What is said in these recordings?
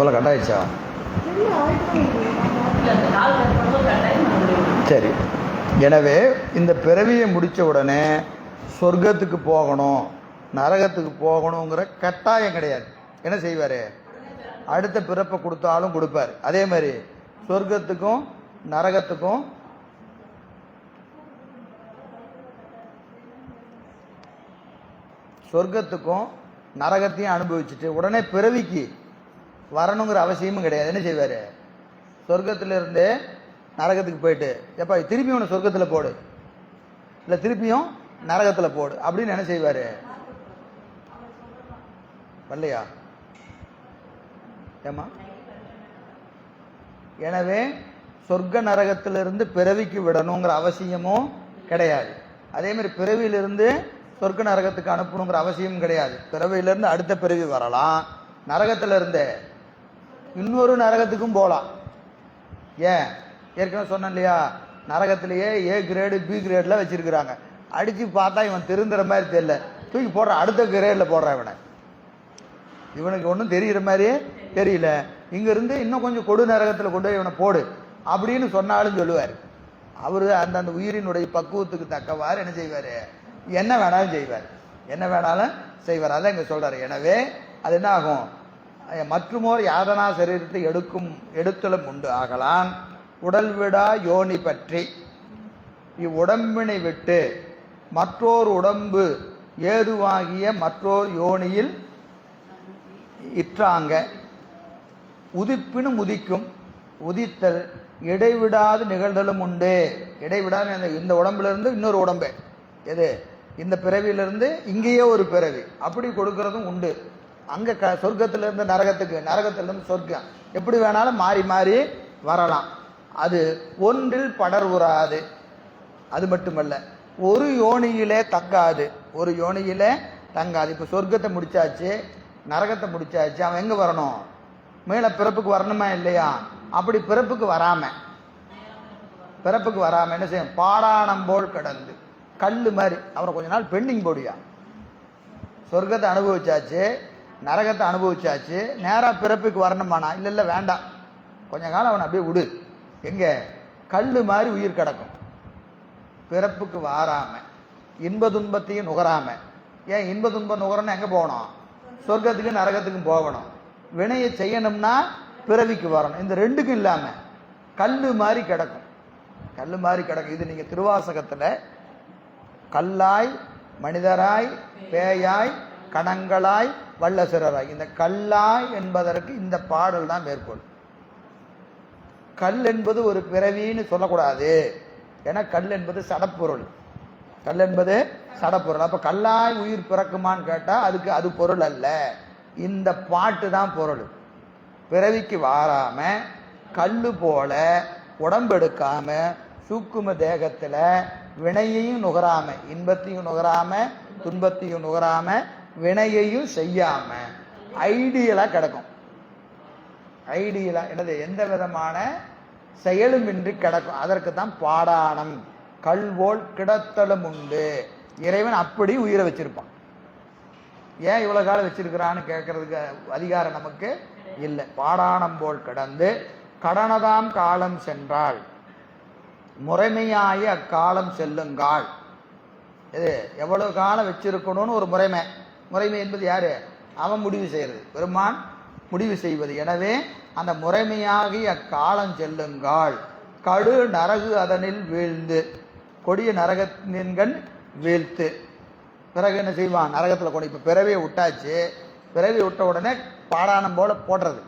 போல கட்டாயிடுச்சா? சரி. எனவே இந்த பிறவியை முடித்த உடனே சொர்க்கத்துக்கு போகணும் நரகத்துக்கு போகணுங்கிற கட்டாயம் கிடையாது. என்ன செய்வார்? அடுத்த பிறப்பை கொடுத்தாலும் கொடுப்பார். அதே மாதிரி சொர்க்கத்துக்கும் நரகத்துக்கும் சொர்க்கத்துக்கும் நரகத்தையும் அனுபவிச்சுட்டு உடனே பிறவிக்கு வரணுங்கிற அவசியமும் கிடையாது. என்ன செய்வார்? சொர்க்கத்திலிருந்து நரகத்துக்கு போயிட்டு எப்போ திருப்பியும் உன்னை சொர்க்கத்தில் போடு இல்லை திருப்பியும் நரகத்தில் போடு அப்படின்னு என்ன செய்வார்? வரலையா? ஏமா? எனவே சொர்க்க நரகத்திலிருந்து பிறவிக்கு விடணுங்கிற அவசியமும் கிடையாது. அதே மாதிரி பிறவியிலிருந்து சொர்க்க நரகத்துக்கு அனுப்பணுங்கிற அவசியமும் கிடையாது. பிறவியிலிருந்து அடுத்த பிறவி வரலாம், நரகத்திலிருந்து இன்னொரு நரகத்துக்கும் போகலாம். ஏன்? ஏற்கனவே சொன்னேன் இல்லையா, நரகத்திலேயே ஏ கிரேடு பி கிரேட்லாம் வச்சிருக்கிறாங்க. அடித்து பார்த்தா இவன் திருந்துற மாதிரி தெரியல, தூக்கி போடுறான், அடுத்த கிரேடில் போடுறான். இவனுக்கு ஒன்றும் தெரிகிற மாதிரியே தெரியல. இங்கேருந்து இன்னும் கொஞ்சம் கொடு நரகத்தில் கொண்டு போய் இவனை போடு அப்படின்னு சொன்னாலும் சொல்லுவார். அவர் அந்தந்த உயிரினுடைய பக்குவத்துக்கு தக்கவாறு என்ன செய்வார்? என்ன வேணாலும் செய்வார். என்ன வேணாலும் செய்வார். அதான் இங்கே சொல்கிறார். எனவே அது என்ன ஆகும்? மற்றுமோர் யாதனா சரீரத்தை எடுத்தலும் உண்டு ஆகலாம். உடல் விடா யோனி பற்றி இவ்வுடம்பினை விட்டு மற்றோர் உடம்பு ஏதுவாகிய மற்றோர் யோனியில் இற்றாங்க உதிப்பினும் உதிக்கும் உதித்தல் இடைவிடாது நிகழ்தலும் உண்டு. இடைவிடாது இந்த உடம்புல இருந்து இன்னொரு உடம்பு, எது இந்த பிறவியிலிருந்து இங்கேயே ஒரு பிறவி, அப்படி கொடுக்கறதும் உண்டு. அங்கே சொர்க்கத்திலிருந்து நரகத்துக்கு, நரகத்திலிருந்து சொர்க்கம், எப்படி வேணாலும் மாறி மாறி வரலாம். அது ஒன்றில் படர்வுறாது. அது மட்டுமல்ல, ஒரு யோனியிலே தங்காது. ஒரு யோனியிலே தங்காது. இப்போ சொர்க்கத்தை முடிச்சாச்சு, நரகத்தை முடிச்சாச்சு, அவன் எங்கே வரணும்? மேலே பிறப்புக்கு வரணுமா இல்லையா? அப்படி பிறப்புக்கு வராமல் என்ன செய்யும்? பாடானம் போல் கிடந்து கல் மாதிரி அவரை கொஞ்ச நாள் பெண்டிங் போடியா. சொர்க்கத்தை அனுபவிச்சாச்சு, நரகத்தை அனுபவிச்சாச்சு, நேராக பிறப்புக்கு வரணுமானா? இல்லை வேண்டாம், கொஞ்ச காலம் அவனை அப்படியே விடு. எங்கே? கல் மாதிரி உயிர் கிடக்கும். பிறப்புக்கு வாராமல் இன்ப துன்பத்தையும் நுகராமல். ஏன் இன்ப துன்பம் நுகரணும்? எங்கே போகணும்? சொர்க்கத்துக்கும் நரகத்துக்கும் போகணும். வினையை செய்யணும்னா பிறவிக்கு வரணும். இந்த ரெண்டுக்கும் இல்லாமல் கல் மாதிரி கிடக்கும். கல் மாதிரி கிடக்கும். இது நீங்கள் திருவாசகத்தில் கல்லாய் மனிதராய் பேயாய் கணங்களாய் வல்லசிறராய், இந்த கல்லாய் என்பதற்கு இந்த பாடல் தான் மேற்கோள். கல் என்பது ஒரு பிறவின்னு சொல்லக்கூடாது. ஏன்னா கல் என்பது சடப்பொருள். கல் என்பது சடப்பொருள். அப்போ கல்லாய் உயிர் பிறக்குமான்னு கேட்டால் அதுக்கு அது பொருள் அல்ல. இந்த பாட்டு தான் பொருள். பிறவிக்கு வாராம கல்லு போல உடம்பெடுக்காம சூக்கும தேகத்தில் வினையையும் நுகராம, இன்பத்தையும் நுகராம, துன்பத்தையும் நுகராம, வினையையும் செய்யாம ஐடியலாக கிடக்கும். ஐடியலா என்னது? எந்த விதமான செயலும் இன்றி கிடக்கும். அதற்கு தான் பாடானம். கல்வோல் கிடத்தலும் உண்டு. இறைவன் அப்படி உயிரை வச்சிருப்பான். ஏன் இவ்வளவு காலம் வச்சிருக்கிறான்னு கேட்கறதுக்கு அதிகாரம் நமக்கு இல்லை. பாடானம் போல் கிடந்து கடனதாம் காலம் சென்றால் முறைமையாய அக்காலம் செல்லுங்கால். இது எவ்வளவு காலம் வச்சிருக்கணும்னு ஒரு முறைமை. முறைமை என்பது யாரு? அவன் முடிவு செய்யறது, பெருமான் முடிவு செய்வது. எனவே அந்த முறைமையாகி அக்காலம் செல்லுங்கால் கடு நரகு அதனில் வீழ்ந்து கொடிய நரகத்தின்கண் வீழ்த்து. பிறகு என்ன செய்வான்? நரகத்தில் கொண்டு. இப்போ பிறவியை விட்டாச்சு, பிறவியை விட்ட உடனே பாடானம் போல போடுறது.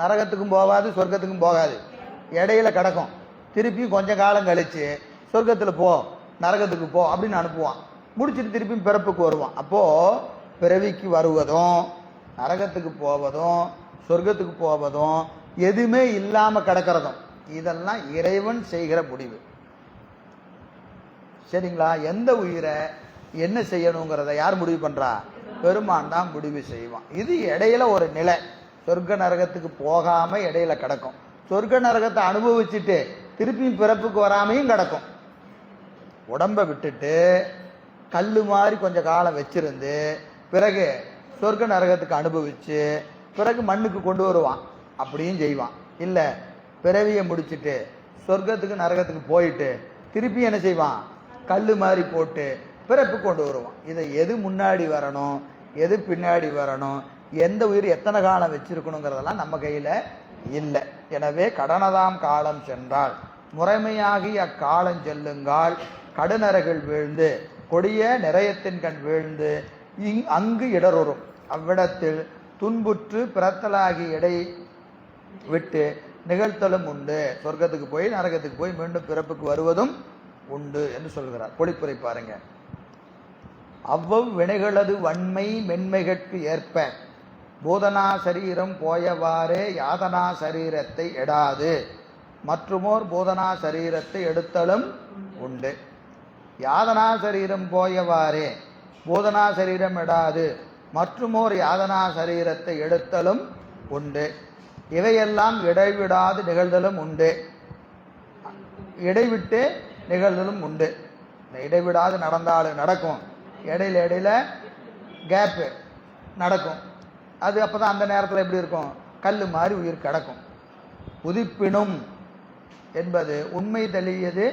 நரகத்துக்கும் போகாது, சொர்க்கத்துக்கும் போகாது, இடையில கிடக்கும். திருப்பி கொஞ்ச காலம் கழிச்சு சொர்க்கத்தில் போ, நரகத்துக்கு போ அப்படின்னு அனுப்புவான். முடிச்சுட்டு திருப்பி பிறப்புக்கு வருவான். அப்போது பிறவிக்கு வருவதும் நரகத்துக்கு போவதும் சொர்க்கத்துக்கு போவதும் எதுவுமே இல்லாமல் கிடக்கிறதும் இதெல்லாம் இறைவன் செய்கிற முடிவு. சரிங்களா? எந்த உயிரை என்ன செய்யணுங்கிறத யார் முடிவு பண்ணுறா? பெருமான் தான் முடிவு செய்வான். இது இடையில ஒரு நிலை. சொர்க்க நரகத்துக்கு போகாமல் இடையில கிடக்கும். சொர்க்க நரகத்தை அனுபவிச்சுட்டு திருப்பியும் பிறப்புக்கு வராமையும் கிடக்கும். உடம்பை விட்டுட்டு கல் மாதிரி கொஞ்சம் காலம் வச்சிருந்து பிறகு சொர்க்க நரகத்துக்கு அனுபவிச்சு பிறகு மண்ணுக்கு கொண்டு வருவான், அப்படியும் செய்வான். இல்லை பிறவியை முடிச்சுட்டு சொர்க்கத்துக்கு நரகத்துக்கு போயிட்டு திருப்பி என்ன செய்வான், கல் மாதிரி போட்டு பிறப்பு கொண்டு வருவான். இதை எது முன்னாடி வரணும், எது பின்னாடி வரணும், எந்த உயிர் எத்தனை காலம் வச்சிருக்கணுங்கிறதெல்லாம் நம்ம கையில் இல்லை. எனவே கடனதாம் காலம் சென்றால் முறைமையாகி அக்காலம் செல்லுங்கால் கடுநரகள் வீழ்ந்து கொடிய நிறையத்தின் கண் வீழ்ந்து அங்கு இடருறும் அவ்விடத்தில் துன்புற்று பிறத்தலாகி இடை விட்டு நிகழ்த்தலும் உண்டு. சொர்க்கத்துக்கு போய் நரகத்துக்கு போய் மீண்டும் பிறப்புக்கு வருவதும் உண்டு என்று சொல்கிறார். பொழிப்புரை பாருங்க. அவ்வவ் வினைகளது வன்மை மென்மைகட்கு ஏற்ப போதனா சரீரம் போயவாறே யாதனா சரீரத்தை எடாது மற்றுமோர் போதனா சரீரத்தை எடுத்தலும் உண்டு. யாதனா சரீரம் போயவாறே போதனா சரீரம் எடாது மற்றுமோர் யாதனா சரீரத்தை எடுத்தலும் உண்டு. இவையெல்லாம் இடைவிடாது நிகழ்தலும் உண்டு. இடைவிட்டு நிகழ்தலும் உண்டு. இந்த இடைவிடாது நடந்தாலும் நடக்கும், இடையில கேப்பு நடக்கும். அது அப்போதான் அந்த நேரத்தில் எப்படி இருக்கும், கல் மாதிரி உயிர் கிடக்கும். உதிப்பினும் என்பது உண்மை தளியது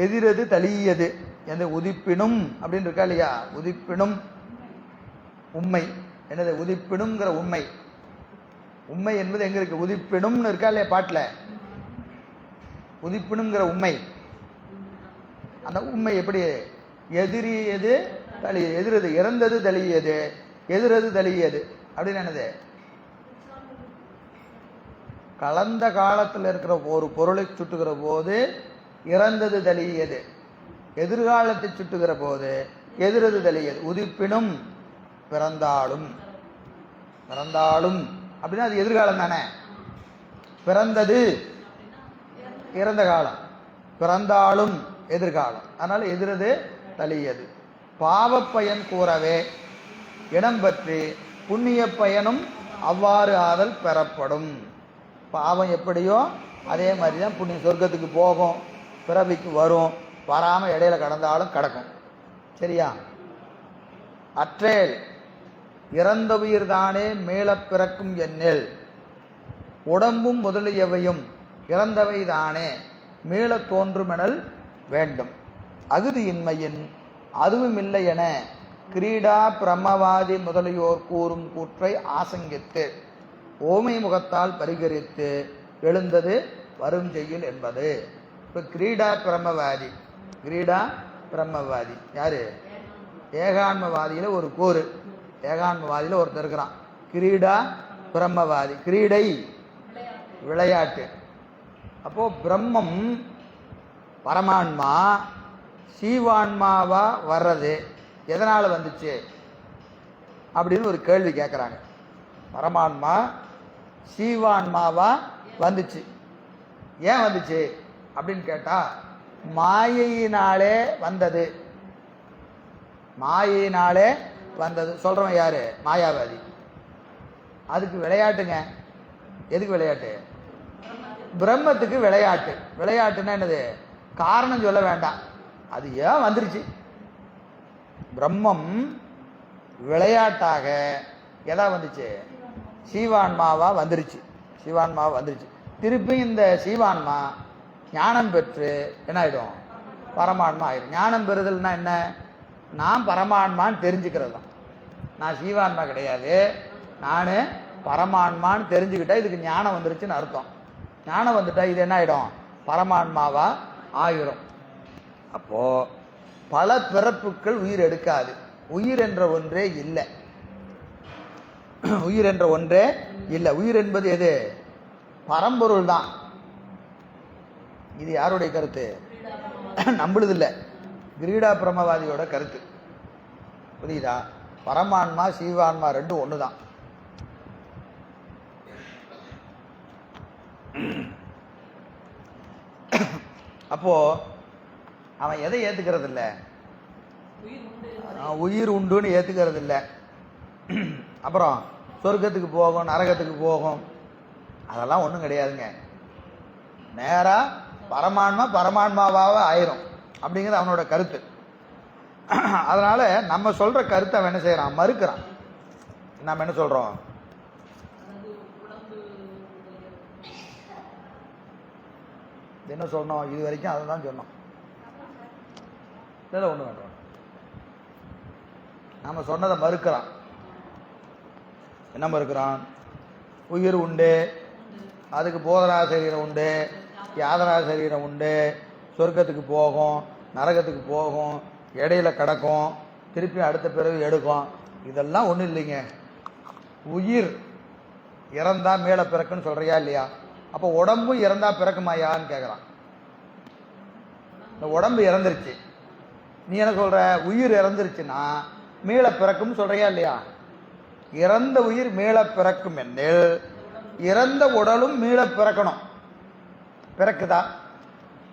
எதிரது தளியது எந்த உதிப்பினும் அப்படின்னு இருக்கா இல்லையா, உதிப்பினும் உண்மை என்னது, உதிப்பினுங்கிற உண்மை. உண்மை என்பது எங்க இருக்கு, உதிப்பினும்னு இருக்கா இல்லையா பாட்டில், உதிப்பினுங்கிற உண்மை. அந்த உண்மை எப்படி, எதிரியது தளியது, எதிரது இறந்தது தளியது எதிரது தளியது அப்படின்னு என்னது, கலந்த காலத்தில் இருக்கிற ஒரு பொருளை சுட்டுகிற போது இறந்தது தளியது, எதிர்காலத்தை சுட்டுகிற போது எதிரது தளியது. உதிப்பினும் பிறந்தாலும் அப்படின்னா அது எதிர்காலம் தானே. பிறந்தது இறந்த காலம், பிறந்தாலும் எதிர்காலம், அதனால எதிரது தளியது. பாவப்பயன் கூறவே இடம் பற்றி புண்ணிய பயனும் அவ்வாறு ஆதல் பெறப்படும். பாவம் எப்படியோ அதே மாதிரி தான் புண்ணிய சொர்க்கத்துக்கு போகும், பிறவிக்கு வரும், வராமல் இடையில கடந்தாலும் கிடக்கும். சரியா? அற்றேல் இறந்த உயிர் தானே மேல பிறக்கும் எண்ணில் உடம்பும் முதலியவையும் இறந்தவை தானே மீள தோன்றுமெனல் வேண்டும். அகுதியின்மையின் அதுவும் இல்லை என கிரீடா பிரம்மவாதி முதலியோர் கூறும் கூற்றை ஆசங்கித்து ஓமை முகத்தால் பரிகரித்து எழுந்தது வரும் செய்யுள் என்பது. இப்போ கிரீடா பிரம்மவாதி யாரு, ஏகான்மவாதியில் ஒரு கூறு, ஏகான்மவாதியில் ஒருத்தர் இருக்கிறான். கிரீடா பிரம்மவாதி, கிரீடை விளையாட்டு. அப்போ பிரம்மம் பரமான்மா சீவான்மாவா வர்றது எதனால வந்துச்சு அப்படின்னு ஒரு கேள்வி கேட்குறாங்க. பரமான்மா சீவான்மாவா வந்துச்சு, ஏன் வந்துச்சு அப்படின்னு கேட்டா மாயையினாலே வந்தது. மாயையினாலே வந்தது சொல்றவன் யாரு, மாயாவாதி. அதுக்கு விளையாட்டுங்க. எதுக்கு விளையாட்டு, பிரம்மத்துக்கு விளையாட்டு. விளையாட்டுன்னா என்னது, காரணம் சொல்ல வேண்டாம், அது ஏன் வந்துருச்சு. பிரம்மம் விளையாட்டாக எதா வந்துச்சு, சீவான்மாவா வந்துருச்சு. திருப்பி இந்த சீவான்மா ஞானம் பெற்று என்ன ஆயிடும், பரமான்மா ஆயிடும். ஞானம் பெறுதல்னா என்ன, நான் பரமான்மான்னு தெரிஞ்சுக்கிறது தான். நான் சீவான்மா கிடையாது, நான் பரமான்மான்னு தெரிஞ்சுக்கிட்டா இதுக்கு ஞானம் வந்துருச்சுன்னு அர்த்தம். ஞானம் வந்துட்டா இது என்ன ஆயிடும், பரமான்மாவா ஆயிரும். அப்போ பல பிறப்புகள் உயிர் எடுக்காது. உயிர் என்ற ஒன்றே இல்லை, உயிர் என்ற ஒன்றே இல்லை. உயிர் என்பது எது, பரம்பொருள் தான். இது யாருடைய கருத்து, நம்மளுது இல்லை, கிரீடா பிரம்மவாதியோட கருத்து. புரியுதா? பரமான்மா சீவான்மா ரெண்டும் ஒன்று தான். அப்போ அவன் எதை ஏத்துக்கிறது இல்லை, உயிர் உண்டுன்னு ஏத்துக்கிறது இல்லை. அப்புறம் சொர்க்கத்துக்கு போகும் நரகத்துக்கு போகும் அதெல்லாம் ஒன்றும் கிடையாதுங்க. நேரா பரமான்மாவாக ஆயிரும் அப்படிங்கிறது அவனோட கருத்து. அதனால நம்ம சொல்ற கருத்தை அவன் என்ன செய்யறான், மறுக்கிறான். நாம் என்ன சொல்றோம்? என்ன சொன்னோம்? இது வரைக்கும் அதை தான் சொன்னோம். இல்லை ஒன்று வேண்டாம், நாம சொன்னதை மறுக்கிறான். என்ன மறுக்கிறான்? உயிர் உண்டு, அதுக்கு போதரா சரீரம் உண்டு, யாதரா சரீரம் உண்டு, சொர்க்கத்துக்கு போகும், நரகத்துக்கு போகும், இடையில கிடக்கும், திருப்பி அடுத்த பிறகு எடுக்கும். இதெல்லாம் ஒன்றும் இல்லைங்க. உயிர் இறந்தா மேலே பிறக்குன்னு சொல்றியா இல்லையா? அப்போ உடம்பு இறந்தா பிறக்குமாயான்னு கேட்குறான். இந்த உடம்பு இறந்துருச்சு, நீ என்ன சொல்ற? உயிர் இறந்துருச்சுன்னா மேலே பிறக்கும் சொல்றியா இல்லையா? இறந்த உயிர் மேலே பிறக்கும் என்னில் இறந்த உடலும் மேலே பிறக்கணும். பிறக்குதா?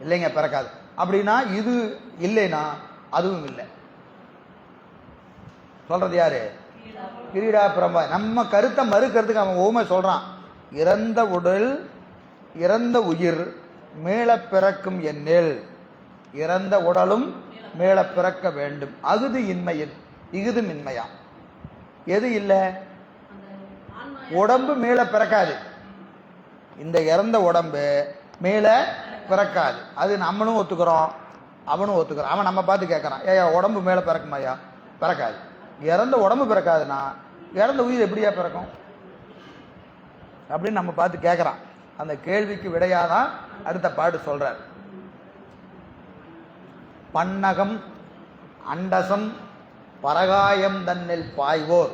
இல்லைங்க, பிறக்காது. அப்படின்னா இது இல்லைன்னா அதுவும் இல்லை. சொல்றது யாரு? கிரீடா பிரம்ம. நம்ம கருத்தை மறுக்கிறதுக்கு அவன் ஓமை சொல்றான். இறந்த உடல் இறந்த உயிர் மேல பிறக்கும் என்னில் இறந்த உடலும் மேல பிறக்க வேண்டும். அகுது இன்மையில் இகுது மின்மையா? எது இல்லை? உடம்பு மேல பிறக்காது. இந்த இறந்த உடம்பு மேல பிறக்காது. அது நம்மளும் ஒத்துக்கிறோம், அவனும் ஒத்துக்கிறான். அவன் நம்ம பார்த்து கேட்கறான், ஏயா உடம்பு மேல பிறக்குமாயா? பிறக்காது. இறந்த உடம்பு பிறக்காதுன்னா இறந்த உயிர் எப்படியா பிறக்கும் அப்படின்னு நம்ம பார்த்து கேட்கறான். அந்த கேள்விக்கு விடையாதான் அடுத்த பாட்டு சொல்றார். பன்னகம் அண்டசம் பரகாயம் தன்னில் பாய்வோர்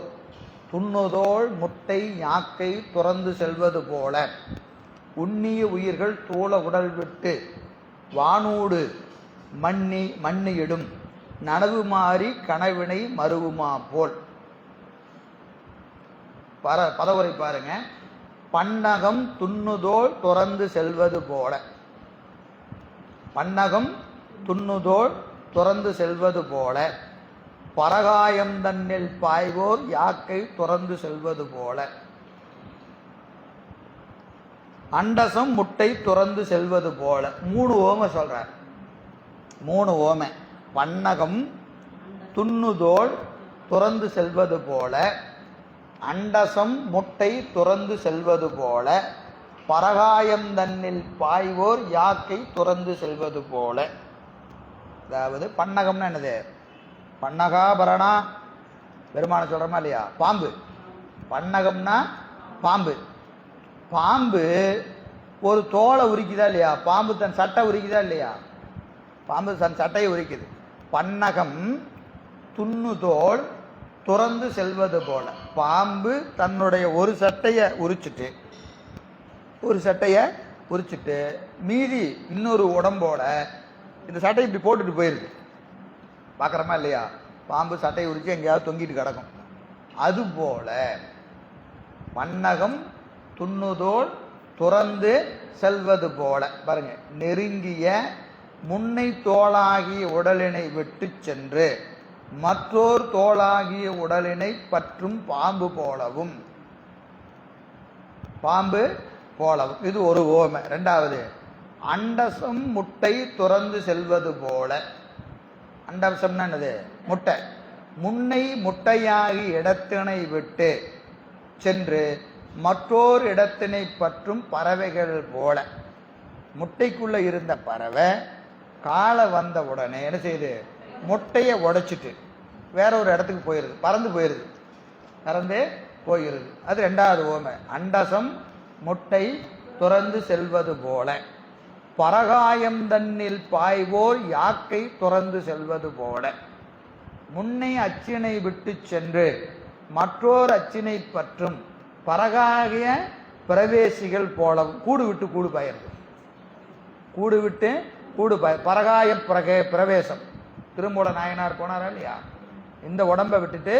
துண்ணுதோள் முட்டை யாக்கை துறந்து செல்வது போல உண்ணிய உயிர்கள் தோள உடல் விட்டு வானூடு மண்ணியிடும் நனவு மாறி கனவினை மறுவுமா போல். பதவுரை பாருங்க. பன்னகம் துண்ணுதோள் துறந்து செல்வது போல. பன்னகம் துண்ணுதோள் துறந்து செல்வது போல பரகாயம் தன்னில் பாய்வோர் யாக்கை துறந்து செல்வது போல அண்டசம் முட்டை துறந்து செல்வது போல. 3 ஓமை சொல்றார். 3 ஓமை. பன்னகம் துண்ணுதோள் துறந்து செல்வது போல, அண்டசம் முட்டை துறந்து செல்வது போல, பரகாயம் தன்னில் பாய்வோர் யாக்கை துறந்து செல்வது போல. அதாவது பன்னகம்னா என்னது? பன்னகாபரணா பெருமான சொல்றோமா இல்லையா? பாம்பு. பன்னகம்னா பாம்பு. பாம்பு ஒரு தோலை உரிக்குதா இல்லையா? பாம்பு தன் சட்டை உரிக்குதா இல்லையா? பாம்பு தன் சட்டையை உரிக்குது. பன்னகம் துண்ணுதோள் துறந்து செல்வது போல. பாம்பு தன்னுடைய ஒரு சட்டையை உரிச்சிட்டு மீதி இன்னொரு உடம்போட இந்த சட்டையை இப்படி போட்டுட்டு போயிருக்கு. பார்க்குறோமா இல்லையா? பாம்பு சட்டையை உரிச்சு எங்கேயாவது தொங்கிட்டு கிடக்கும். அதுபோல பன்னகம் துண்ணுதோள் துறந்து செல்வது போல. பாருங்க, நெருங்கிய முன்னை தோளாகிய உடலினை விட்டு சென்று மற்றோர் தோளாகிய உடலினை பற்றும் பாம்பு போலவும். பாம்பு போலவும். இது ஒரு ஓமை. 2வது, அண்டசம் முட்டை துறந்து செல்வது போல. அண்டசம்னா என்னது? முட்டை. முன்னை முட்டையாகி இடத்தினை விட்டு சென்று மற்றோர் இடத்தினை பற்றும் பறவைகள் போல. முட்டைக்குள்ள இருந்த பறவை காலை வந்த உடனே என்ன செய்யுது? முட்டையை உடைச்சிட்டு வேற ஒரு இடத்துக்கு போயிருது, பறந்து போயிருது. அது 2வது ஓமை. அண்டசம் முட்டை துறந்து செல்வது போல பரகாயம் தன்னில் பாய்வோர் யாக்கை துறந்து செல்வது போல. முன்னை அச்சினை விட்டு சென்று மற்றோர் அச்சினை பற்றும் பரகாய பிரவேசிகள் போலவும். கூடு விட்டு கூடு பாயிறது. கூடு விட்டு கூடு பரகாய பிரவேசம். திருமூல நாயனார் போனாரா இல்லையா? இந்த உடம்பை விட்டுட்டு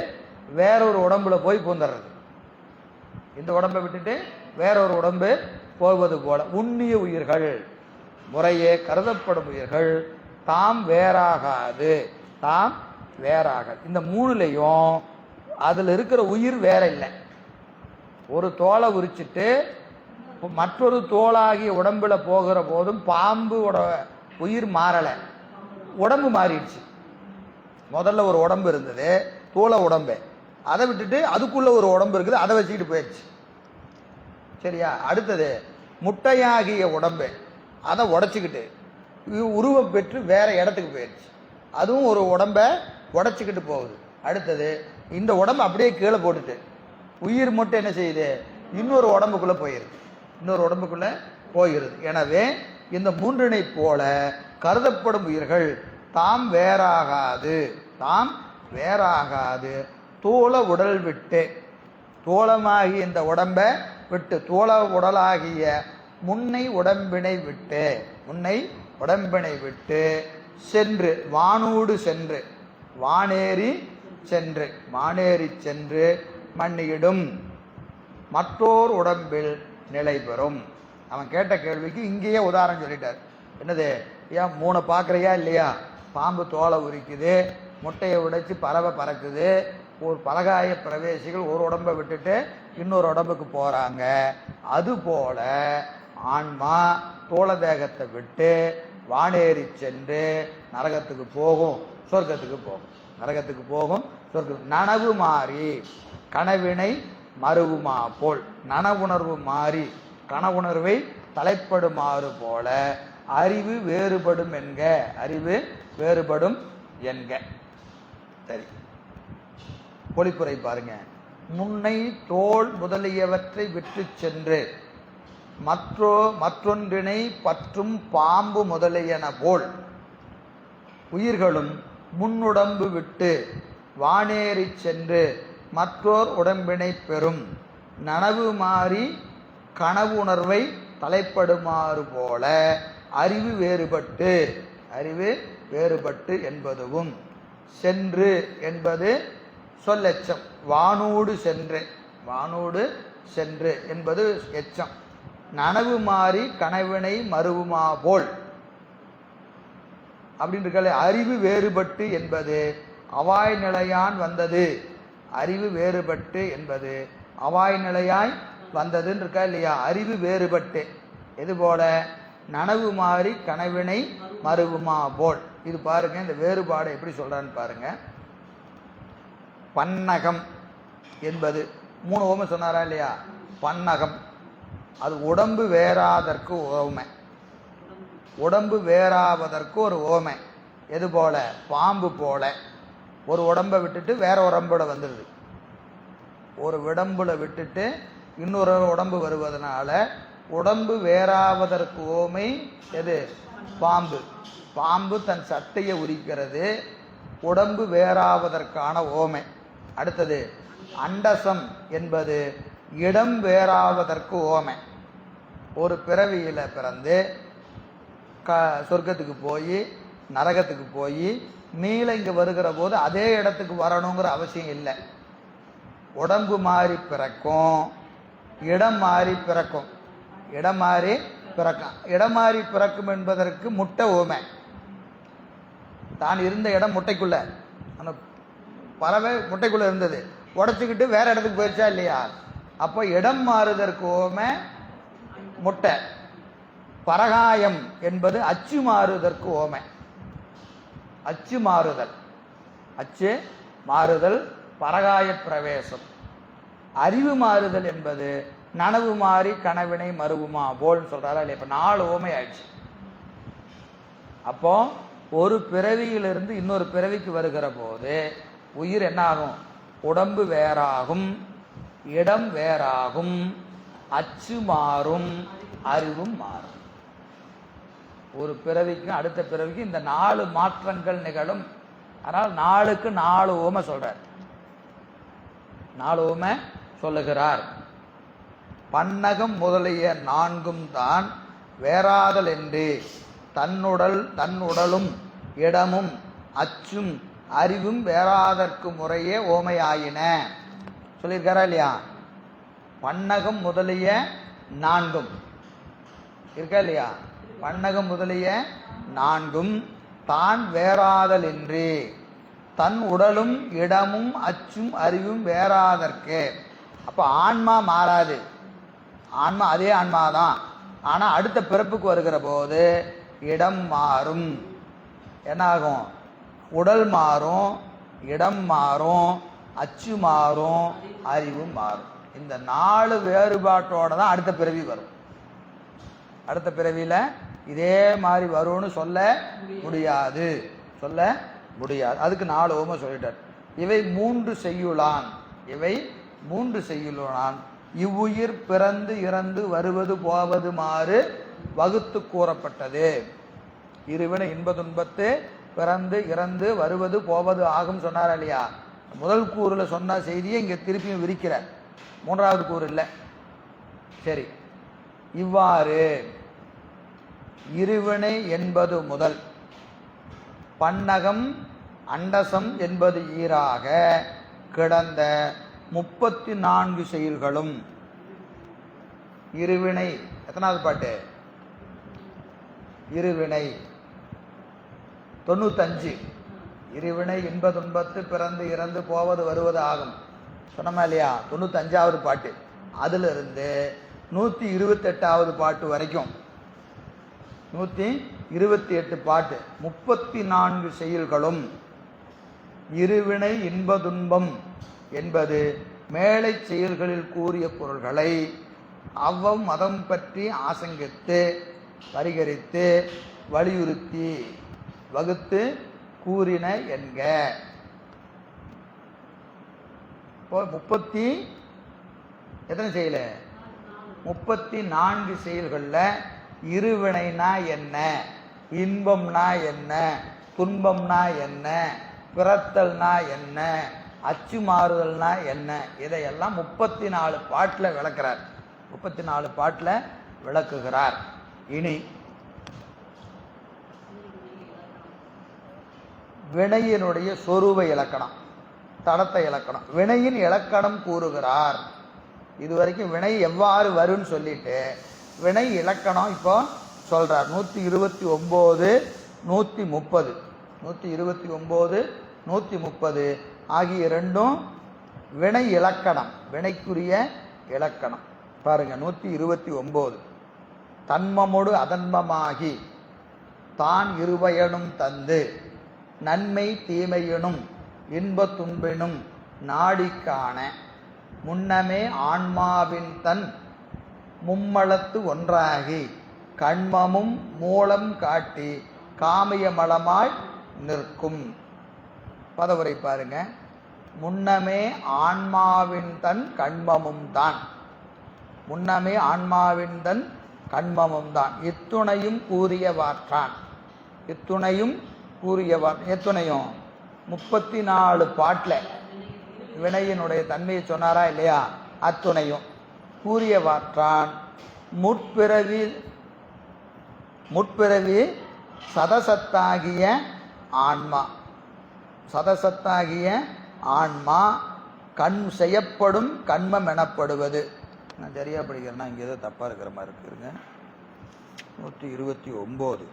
வேறொரு உடம்புல போய் பூந்துடுறது. இந்த உடம்பை விட்டுட்டு வேறொரு உடம்பு போவது போல. உண்ணிய உயிர்கள் முறையே கருதப்படும் உயிர்கள் தாம் வேறாகாது. இந்த 3லையும் அதுல இருக்கிற உயிர் வேற இல்லை. ஒரு தோலை உரிச்சிட்டு மற்றொரு தோளாகிய உடம்புல போகிற போதும் பாம்போட உயிர் மாறலை, உடம்பு மாறிடுச்சு. முதல்ல ஒரு உடம்பு இருந்தது, தோலை உடம்பு. அதை விட்டுட்டு அதுக்குள்ள ஒரு உடம்பு இருக்குது, அதை வச்சுக்கிட்டு போயிடுச்சு. சரியா? அடுத்தது முட்டையாகிய உடம்பு, அதை உடச்சிக்கிட்டு உருவம் பெற்று வேற இடத்துக்கு போயிடுச்சு, அதுவும் ஒரு உடம்ப உடச்சிக்கிட்டு போகுது. அடுத்தது இந்த உடம்பு அப்படியே கீழே போட்டுட்டு உயிர் மட்டும் என்ன செய்யுது, இன்னொரு உடம்புக்குள்ள போயிருது, இன்னொரு உடம்புக்குள்ள போகிறது. எனவே இந்த மூன்றினை போல கருதப்படும் உயிர்கள் தாம் வேறாகாது, தாம் வேறாகாது, தோள உடல் விட்டு, தோளமாகி இந்த உடம்பை விட்டு, தோள உடலாகிய முன்னை உடம்பினை விட்டு, முன்னை உடம்பினை விட்டு சென்று வானூடு சென்று, வானேறி சென்று, வானேறி சென்று மண்ணியிடும் மற்றோர் உடம்பில் நிலை பெறும். அவன் கேட்ட கேள்விக்கு இங்கேயே உதாரணம் சொல்லிட்டார். என்னது? ஏன் மூணை பார்க்குறியா இல்லையா? பாம்பு தோலை உரிக்குது, முட்டையை உடைச்சி பறவை பறக்குது, ஒரு பலகாய பிரவேசிகள் ஒரு உடம்பை விட்டுட்டு இன்னொரு உடம்புக்கு போகிறாங்க. அதுபோல ஆன்மா தோள தேகத்தை விட்டு வானேறி சென்று நரகத்துக்கு போகும், சொர்க்கத்துக்கு போகும், நரகத்துக்கு போகும், சொர்க்கம். நனவு மாறி கனவினை மறுவுமா போல், நனவுணர்வு மாறி கனவுணர்வை தலைப்படுமாறு போல அறிவு வேறுபடும் என்க, அறிவு வேறுபடும் என்க. சரி, பொழிப்புரை பாருங்க. முன்னை தோல் முதலியவற்றை விட்டு சென்று மற்றொன்றினை பற்றும் பாம்பு முதலியன போல் உயிர்களும் முன்னுடம்பு விட்டு வானேறி சென்று மற்றோர் உடம்பினை பெறும் நனவு மாறி கனவு உணர்வை தலைப்படுமாறு போல அறிவு வேறுபட்டு, அறிவு வேறுபட்டு என்பதுவும் சென்று என்பது சொல்லெச்சம், வானூடு சென்று, வானூடு சென்று என்பது எச்சம். நனவு மாறி கனவினை மறுவுமா போல் அப்படின்னு இருக்கல. அறிவு வேறுபட்டு என்பது அவாய் நிலையான் வந்தது, அறிவு வேறுபட்டு என்பது அவாய் நிலையாய் வந்ததுன்னு இருக்கா இல்லையா? அறிவு வேறுபட்டு எது போல? நனவு மாறி கனவினை மறுவுமா போல். இது பாருங்க, இந்த வேறுபாடு எப்படி சொல்றான்னு பாருங்க. பன்னகம் என்பது 3 ஓமை சொன்னாரா இல்லையா? பன்னகம் அது உடம்பு வேறாதற்கு ஓமை, உடம்பு வேறாவதற்கு ஒரு ஓமை. எது போல? பாம்பு போல ஒரு உடம்பை விட்டுட்டு வேற உடம்போட வந்துடுது, ஒரு உடம்புல விட்டுட்டு இன்னொரு உடம்பு வருவதனால உடம்பு வேறாவதற்கு ஓமை எது? பாம்பு. பாம்பு தன் சட்டையை உரிக்கிறது, உடம்பு வேறாவதற்கான ஓமை. அடுத்தது அண்டசம் என்பது இடம் வேறாவதற்கு ஓமை. ஒரு பிறவியில பிறந்து சொர்க்கத்துக்கு போய் நரகத்துக்கு போய் மீள இங்க வருகிற போது அதே இடத்துக்கு வரணுங்கிற அவசியம் இல்லை. உடம்பு மாறி பிறக்கும், இடம் மாறி பிறக்கும், இடம் மாறி பிறக்கும். இடம் மாறி பிறக்கும் என்பதற்கு முட்டை ஓமை. தான் இருந்த இடம் முட்டைக்குள்ள, அந்த பறவை முட்டைக்குள்ள இருந்தது, உடச்சிக்கிட்டு வேற இடத்துக்கு போயிடுச்சா இல்லையா? அப்போ இடம் மாறுதற்கு ஓமை முட்டை. பரகாயம் என்பது அச்சு மாறுதற்கு ஓமை. அச்சு மாறுதல், அச்சு மாறுதல் பரகாய பிரவேசம். அறிவு மாறுதல் என்பது நனவு மாறி கனவினை மறுவுமா போல்னு சொல்றாரா இல்லையா? இப்ப 4 ஓமை ஆயிடுச்சு. அப்போ ஒரு பிறவியிலிருந்து இன்னொரு பிறவிக்கு வருகிற போது உயிர் என்ன ஆகும்? உடம்பு வேறாகும், இடம் வேறாகும், அச்சு மாறும், அறிவும் மாறும். ஒரு பிறவிக்கும் அடுத்த பிறவிக்கும் இந்த 4 மாற்றங்கள் நிகழும். ஆனால் 4க்கு 4 ஓமை சொல்றார், 4 ஓமை சொல்லுகிறார். பன்னகம் முதலிய 4ம் தான் வேறாதல் என்று தன்னுடலும் இடமும் அச்சும் அறிவும் வேறாதற்கு முறையே ஓமையாயின சொல்லியிருக்காரா இல்லையா? பன்னகம் முதலிய 4ம் இருக்கா இல்லையா? பன்னகம் முதலிய 4ம் தான் வேறாதல் என்று தன் உடலும் இடமும் அச்சும் அறிவும் வேறாதற்கு. அப்ப ஆன்மா மாறாது, ஆன்மா அதே ஆன்மாதான். ஆனா அடுத்த பிறப்புக்கு வருகிற போது இடம் மாறும். என்னாகும்? உடல் மாறும், இடம் மாறும், அச்சு மாறும், அறிவு மாறும். இந்த 4 வேறுபாட்டோட தான் அடுத்த பிறவி வரும். அடுத்த பிறவியில இதே மாதிரி வரும்னு சொல்ல முடியாது, சொல்ல முடியாது. அதுக்கு 4 ஓமை சொல்லிட்டார். இவை 3 செய்யுளான், இவை 3 செய்யுளான். இவ்வுயிர் பிறந்து இறந்து வருவது போவது மாறு வகுத்து கூறப்பட்டது. இருவினை இன்ப துன்பத்து பிறந்து இறந்து வருவது போவது ஆகும் சொன்னார் இல்லையா? முதல் கூறுல சொன்ன செய்தியை இங்க திருப்பியும் விரிக்கிறார். 3வது கூறு இல்லை. சரி, இவ்வாறு இருவினை என்பது முதல் பன்னகம் அண்டசம் என்பது ஈராக கிடந்த 34 செயல்களும் இருவினை. எத்தனாவது பாட்டு? இருவினை 95. இருவினை இன்ப துன்பத்து பிறந்து இறந்து போவது வருவது ஆகும் சொன்னமா இல்லையா? 95வது பாட்டு. அதுல இருந்து 128வது பாட்டு வரைக்கும் 128 பாட்டு 34 செயல்களும் இருவினை இன்ப துன்பம் என்பது மேலை செயல்களில் கூறிய பொருள்களை அவ்வம் மதம் பற்றி ஆசங்கித்து பரிகரித்து வலியுறுத்தி வகுத்து கூறின என்க. 30 எத்தனை செயல்? 34 செயல்கள்ல இருவினைனா என்ன, இன்பம்னா என்ன, துன்பம்னா என்ன, பிறத்தல்னா என்ன, அச்சு மாறுதல்னா என்ன, இதையெல்லாம் 34 பாட்டில் விளக்குறார். 34 பாட்டில் விளக்குகிறார். இனி வினையினுடைய சொரூப இலக்கணம், தடத்தை இலக்கணம், வினையின் இலக்கணம் கூறுகிறார். இதுவரைக்கும் வினை எவ்வாறு வரும்னு சொல்லிட்டு வினை இலக்கணம் இப்போ சொல்றார். 129 130 129 130 ஆகிய ரெண்டும் வினை இலக்கணம், வினைக்குரிய இலக்கணம். பாருங்க 129. தன்மமோடு அதன்மமாகி தான் இருபயனும் தந்து நன்மை தீமையனும் இன்ப துன்பினும் நாடிக்கான முன்னமே ஆன்மாவின் தன் மும்மலத்து ஒன்றாகி கண்மமும் மூலம் காட்டி காமியமலமாய் நிற்கும். பதவுரை பாருங்க. முன்னமே ஆன்மாவின் தன் கண்மமும் தான், முன்னமே ஆன்மாவின் தன் கண்மமும் தான். இத்துணையும் கூறியவாற்றான், இத்துணையும் கூறியவான். எத்துணையும் 34 பாட்டில் வினையினுடைய தன்மையை சொன்னாரா இல்லையா? அத்துணையும் கூறியவாற்றான். முற்பிறவி சதசத்தாகிய ஆன்மா, சதசத்தாகிய ஆன்மா கண் செய்யப்படும் கண்மம் எனப்படுவது. நான் சரியா படிக்கிறேன்னா இங்கே ஏதோ தப்பா இருக்கிற மாதிரி இருக்குங்க. 129.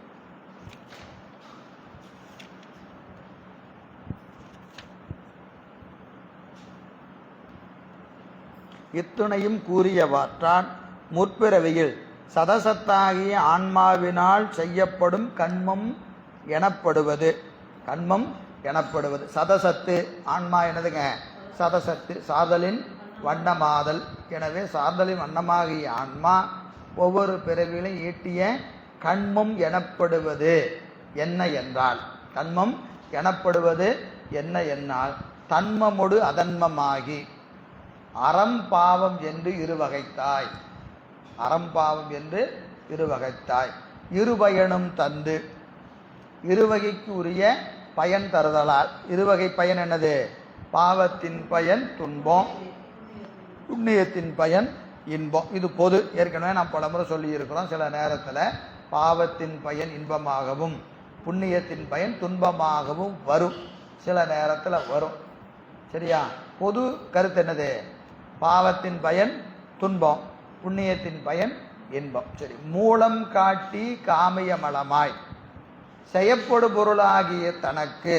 இத்துணையும் கூறியவாற்றான் முற்பிறவியில் சதசத்தாகிய ஆன்மாவினால் செய்யப்படும் கண்மம் எனப்படுவது, கண்மம் எனப்படுவது. சதசத்து ஆன்மா என்னதுங்க? சதசத்து சாதலின் வண்ணமாதல். எனவே சாதலின் வண்ணமாகிய ஆன்மா ஒவ்வொரு பிறவியிலும் ஈட்டிய கண்மம் எனப்படுவது என்ன என்றால், கண்மம் எனப்படுவது என்ன என்னால் தன்மமொடு அதன்மமாகி அறம் பாவம் என்று இருவகைத்தாய், அறம் பாவம் என்று இருவகைத்தாய். இருபயனும் தந்து இருவகைக்கு உரிய பயன் தருதலால். இருவகை பயன் என்னது? பாவத்தின் பயன் துன்பம், புண்ணியத்தின் பயன் இன்பம். இது பொது, ஏற்கனவே நாம் பலமுறை சொல்லி இருக்கிறோம். சில நேரத்தில் பாவத்தின் பயன் இன்பமாகவும் புண்ணியத்தின் பயன் துன்பமாகவும் வரும், சில நேரத்தில் வரும். சரியா? பொது கருத்து என்னது? பாவத்தின் பயன் துன்பம், புண்ணியத்தின் பயன் இன்பம். சரி. மூலம் காட்டி காமியமலமாய் செய்யப்படு பொருளாகிய தனக்கு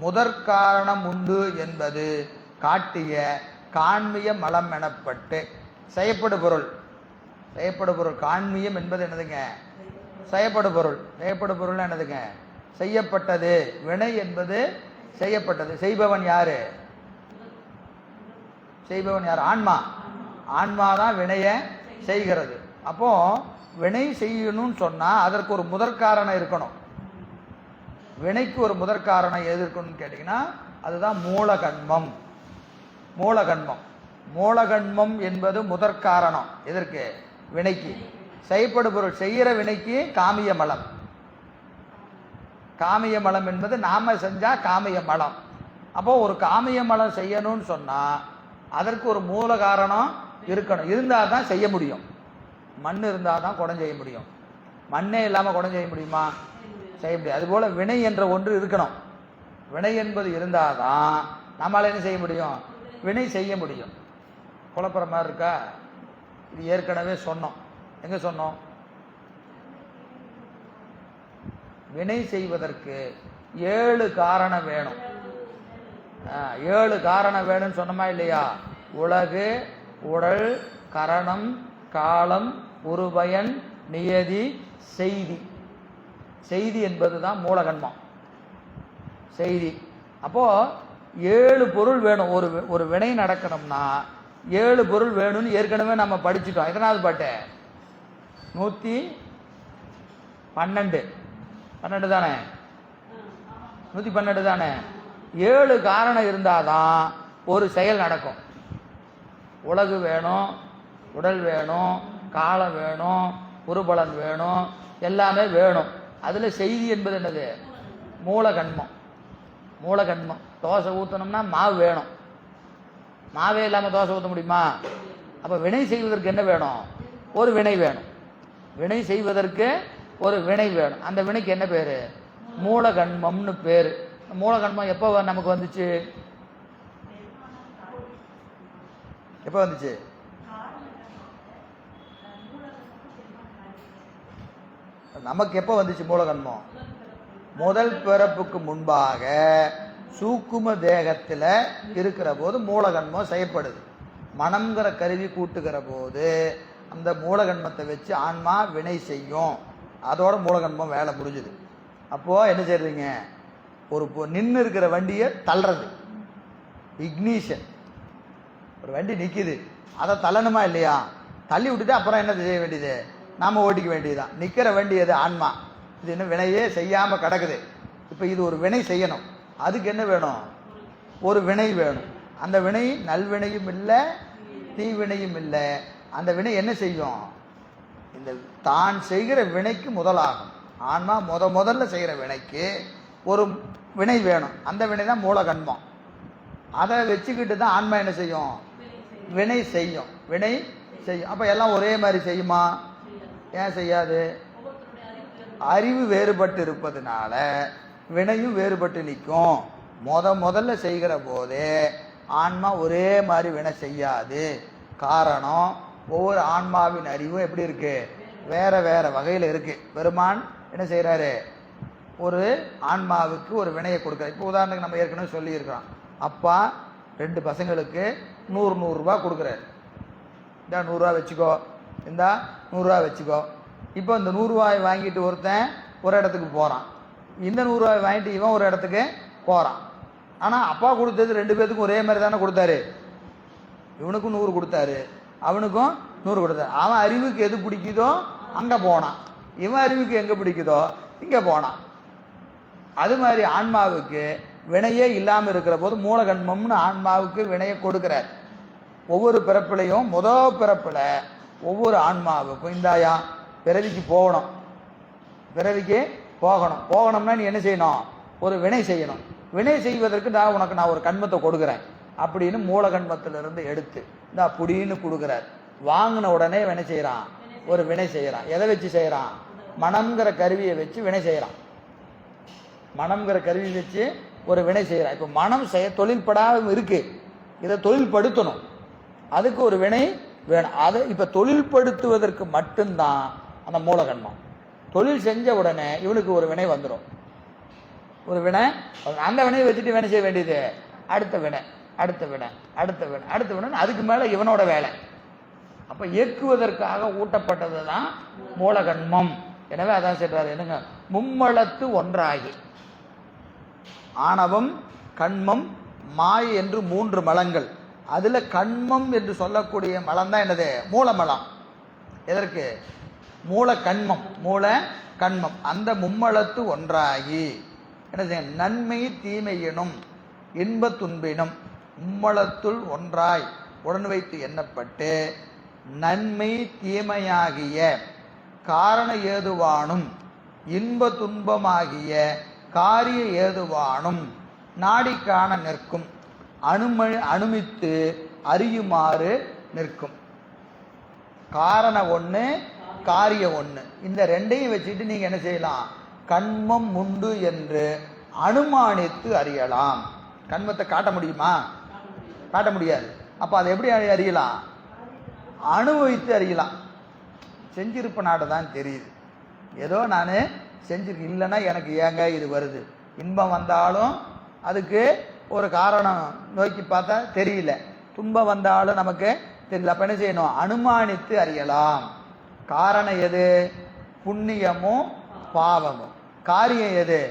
முதற்காரணம் உண்டு என்பது காட்டிய காண்மிய மலம் எனப்பட்டு செய்யப்படு பொருள், செய்யப்படு பொருள் காண்மியம் என்பது என்னதுங்க? செய்யப்படு பொருள். செய்யப்படு பொருள் என்னதுங்க? செய்யப்பட்டது. வினை என்பது செய்யப்பட்டது. செய்பவன் யாரு? செய்பவன் யார்? ஆன்மா. ஆன்மா தான் வினையை செய்கிறது. அப்போ வினை செய்யணும்னு சொன்னா அதற்கு ஒரு முதற்காரணம் இருக்கணும். வினைக்கு ஒரு முதற்காரணம் எது இருக்கணும்னு கேட்டீங்கன்னா அதுதான் மூலகன்மம். மூலகன்மம். மூலகன்மம் என்பது முதற்காரணம். எதற்கு? வினைக்கு. செய்யப்படுபொருள் செய்கிற வினைக்கு காமிய மலம். காமிய மலம் என்பது நாம செஞ்சா காமிய மலம். அப்போ ஒரு காமிய மலம் செய்யணும்னு சொன்னா அதற்கு ஒரு மூல காரணம் இருக்கணும். இருந்தால் தான் செய்ய முடியும். மண் இருந்தால் தான் குடம் செய்ய முடியும். மண்ணே இல்லாமல் குடம் செய்ய முடியுமா? செய்ய முடியாது. அதுபோல வினை என்ற ஒன்று இருக்கணும். வினை என்பது இருந்தால் தான் நம்மளால என்ன செய்ய முடியும்? வினை செய்ய முடியும். குழப்பற மாதிரி இருக்கா? இது ஏற்கனவே சொன்னோம். எங்க சொன்னோம்? வினை செய்வதற்கு 7 காரணம் வேணும். 7 காரணம் வேணும்னு சொன்னோமா இல்லையா? உலகு, உடல், கரணம், காலம், உருபயன், நியதி, செய்தி. செய்தி என்பதுதான் மூலகன்மம். செய்தி. அப்போ 7 பொருள் வேணும். ஒரு வினை நடக்கணும்னா 7 பொருள் வேணும்னு ஏற்கனவே நம்ம படிச்சுட்டோம். எத்தனாவது பாட்டு? 112 தானே? 112 தானே? 7 காரணம் இருந்தாதான் ஒரு செயல் நடக்கும். உலகு வேணும், உடல் வேணும், காலம் வேணும், உருபலன் வேணும், எல்லாமே வேணும். அதுல செய்தி என்பது என்னது? மூலகன்மம். மூலகன்மம். தோசை ஊற்றணும்னா மாவு வேணும். மாவே இல்லாமல் தோசை ஊற்ற முடியுமா? அப்போ வினை செய்வதற்கு என்ன வேணும்? ஒரு வினை வேணும். வினை செய்வதற்கு ஒரு வினை வேணும். அந்த வினைக்கு என்ன பேரு? மூலகன்மம்னு பேரு. மூலகன்மம் எப்போ நமக்கு வந்துச்சு? எப்போ வந்துச்சு? நமக்கு எப்போ வந்துச்சு மூலகன்மம்? முதல் பிறப்புக்கு முன்பாக சூக்கும தேகத்தில் இருக்கிற போது மூலகன்மம் செய்யப்படுது. மனம்ங்கிற கருவி கூட்டுகிற போது அந்த மூலகன்மத்தை வச்சு ஆன்மா வினை செய்யும். அதோட மூலகன்மம் வேலை முடிஞ்சுது. அப்போ என்ன செய்றீங்க? ஒரு நின்று இருக்கிற வண்டியை தள்ளுறது, இக்னிஷன். ஒரு வண்டி நிற்கிது, அதை தள்ளணுமா இல்லையா? தள்ளி விட்டுட்டு அப்புறம் என்ன செய்ய வேண்டியது? நாம ஓட்டிக்க வேண்டியதுதான். நிற்கிற வண்டி எது? ஆன்மா. இது என்ன வினையே செய்யாம கிடக்குது. இப்போ இது ஒரு வினை செய்யணும். அதுக்கு என்ன வேணும்? ஒரு வினை வேணும். அந்த வினை நல்வினையும் இல்லை, தீவினையும் இல்லை. அந்த வினை என்ன செய்யும்? இந்த தான் செய்கிற வினைக்கு முதலாகும். ஆன்மா முதல்ல செய்கிற வினைக்கு ஒரு வினை வேணும். அந்த வினை தான் மூலகன்மம். அதை வச்சுக்கிட்டு தான் ஆன்மா என்ன செய்யும்? வினை செய்யும். வினை செய்யும். அப்ப எல்லாம் ஒரே மாதிரி செய்யுமா? ஏன் செய்யாது? அறிவு வேறுபட்டு இருப்பதுனால வினையும் வேறுபட்டு நிற்கும். முதல்ல செய்கிற போதே ஆன்மா ஒரே மாதிரி வினை செய்யாது. காரணம், ஒவ்வொரு ஆன்மாவின் அறிவும் எப்படி இருக்கு? வேற வேற வகையில் இருக்கு. பெருமான் என்ன செய்யறாரு? ஒரு ஆன்மாவுக்கு ஒரு வினையை கொடுக்குறாரு. இப்போ உதாரணத்துக்கு நம்ம ஏற்கனவே சொல்லி இருக்கிறோம். அப்பா 2 பசங்களுக்கு 100 ரூபாய் கொடுக்குறாரு. இந்தா 100 ரூபா வச்சுக்கோ, இந்தா 100 ரூபா வச்சுக்கோ. இப்போ இந்த 100 ரூபாய் வாங்கிட்டு ஒருத்தன் ஒரு இடத்துக்கு போறான். இந்த 100 ரூபாய் வாங்கிட்டு இவன் ஒரு இடத்துக்கு போறான். ஆனா அப்பா கொடுத்தது 2 பேத்துக்கும் ஒரே மாதிரி தானே கொடுத்தாரு. இவனுக்கும் 100 கொடுத்தாரு, அவனுக்கும் 100 கொடுத்தாரு. அவன் அறிவுக்கு எது பிடிக்குதோ அங்க போனான், இவன் அறிவுக்கு எங்க பிடிக்குதோ இங்க போனான். அது மாதிரி ஆன்மாவுக்கு வினையே இல்லாமல் இருக்கிற போது மூலகன்மம்னு ஆன்மாவுக்கு வினையை கொடுக்கிறார். ஒவ்வொரு பிறப்பிலையும் பிறப்புல ஒவ்வொரு ஆன்மாவுக்கும் இந்தாயா பிறவிக்கு போகணும், பிறவிக்கு போகணும்னா நீ என்ன செய்யணும்? ஒரு வினை செய்யணும். வினை செய்வதற்கு நான் ஒரு கண்மத்தை கொடுக்குறேன் அப்படின்னு மூலகன்மத்திலிருந்து எடுத்து இந்த புடின்னு கொடுக்குறார். வாங்கின உடனே வினை செய்யறான், ஒரு வினை செய்யறான். எதை வச்சு செய்யறான்? மனம்ங்கிற கருவியை வச்சு வினை செய்யறான். மனம்ங்கிற கருவி வச்சு ஒரு வினை செய்யறான். இப்ப மனம் தொழில்படாம இருக்கு, இதை தொழில்படுத்தணும். அதுக்கு ஒரு வினை வேணும். அதை இப்ப தொழில்படுத்துவதற்கு மட்டும்தான் அந்த மூலகன்மம். தொழில் செஞ்ச உடனே இவனுக்கு ஒரு வினை வந்துடும். ஒரு வினை, அந்த வினையை வச்சுட்டு வினை செய்ய வேண்டியது அடுத்த வினை, அடுத்த வினை, அடுத்த வினை, அடுத்த வினை. அதுக்கு மேல இவனோட வேலை. அப்ப இயக்குவதற்காக ஊட்டப்பட்டது தான் மூலகன்மம். எனவே அதான் சொல்றாரு, என்னங்க, மும்மலத்து ஒன்றாகி ஆணவம், கண்மம், மாயை என்று 3 மலங்கள். அதுல கண்மம் என்று சொல்லக்கூடிய மலம் தான் என்னது? மூலமலம். எதற்கு? மூல கண்மம். மூல கண்மம் அந்த மும்மலத்து ஒன்றாகி என்ன செய்ய? நன்மை தீமை எனும் இன்ப துன்பினும் மும்மலத்துள் ஒன்றாய் உடன் வைத்து எண்ணப்பட்டு நன்மை தீமையாகிய காரண ஏதுவானும் இன்ப துன்பமாகிய காரிய ஏதுவானும் நாடி காண நிற்கும் அனுமித்து அறியுமாறு நிற்கும். காரண ஒண்ணு, காரிய ஒண்ணு, இந்த ரெண்டையும் வச்சுட்டு நீங்க என்ன செய்யலாம்? கண்மம் உண்டு என்று அனுமானித்து அறியலாம். கண்மத்தை காட்ட முடியுமா? காட்ட முடியாது. அப்ப அதை எப்படி அறியலாம்? அனுபவித்து அறியலாம். செஞ்சிருப்ப நாடு தான் தெரியுது. ஏதோ நான் செஞ்சிருக்கேன், இல்லைன்னா எனக்கு ஏங்க இது வருது. இன்பம் வந்தாலும் அதுக்கு ஒரு காரணம் நோக்கி பார்த்தா தெரியல, துன்பம் வந்தாலும் நமக்கு தெரியல. அப்ப என்ன செய்யணும்? அனுமானித்து அறியலாம். காரணம் எது? புண்ணியமும் பாவமும். காரியம் எது?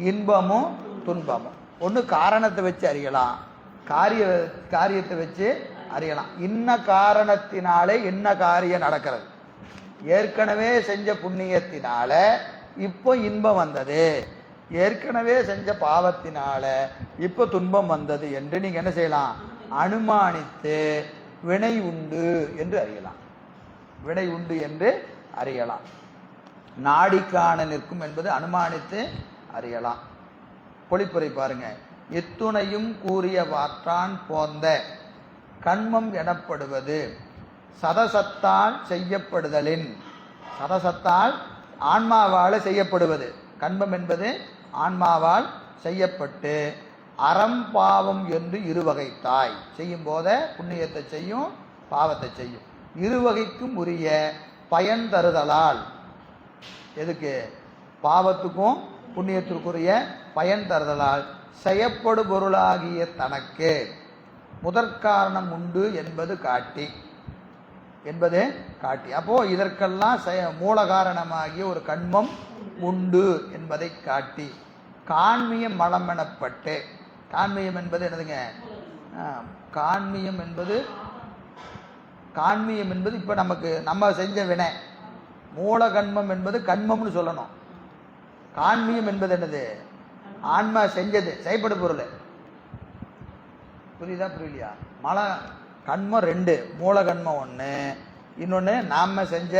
இன்பமும் துன்பமும். ஒன்று காரணத்தை வச்சு அறியலாம், காரியத்தை வச்சு அறியலாம். இன்ன காரணத்தினாலே என்ன காரியம் நடக்கிறது. ஏற்கனவே செஞ்ச புண்ணியத்தினால இப்போ இன்பம் வந்தது, ஏற்கனவே செஞ்ச பாவத்தினால இப்போ துன்பம் வந்தது என்று நீங்க என்ன செய்யலாம்? அனுமானித்து வினை உண்டு என்று அறியலாம். வினை உண்டு என்று அறியலாம். நாடி காண நிற்கும் என்பது அனுமானித்து அறியலாம். பொழிப்புரை பாருங்க. இத்துணையும் கூறிய வாற்றான் போந்த கண்மம் எனப்படுவது சதசத்தால் செய்யப்படுதலின், சதசத்தால் ஆன்மாவால் செய்யப்படுவது. கண்மம் என்பது ஆன்மாவால் செய்யப்பட்டு அறம் பாவம் என்று இருவகைத்தாய். செய்யும் போத புண்ணியத்தை செய்யும், பாவத்தை செய்யும். இருவகைக்கும் உரிய பயன் தருதலால். எதுக்கு? பாவத்துக்கும் புண்ணியத்திற்குரிய பயன் தருதலால் செய்யப்படு பொருளாகிய தனக்கு முதற்காரணம் உண்டு என்பது காட்டி, அப்போ இதற்கெல்லாம் மூல காரணமாகிய ஒரு கண்மம் உண்டு என்பதை காட்டி காண்மியம் மலம் எனப்பட்டு. காண்மியம் என்பது என்னதுங்க? காண்மியம் என்பது இப்ப நமக்கு நம்ம செஞ்ச வினை. மூல கண்மம் என்பது கண்மம்னு சொல்லணும். காண்மியம் என்பது என்னது? ஆன்மா செஞ்சது, செய்யப்படு பொருள். புரியுதா புரியலையா? கண்மம் ரெண்டு, மூல கண்மம் ஒன்று, இன்னொன்று நாம செஞ்ச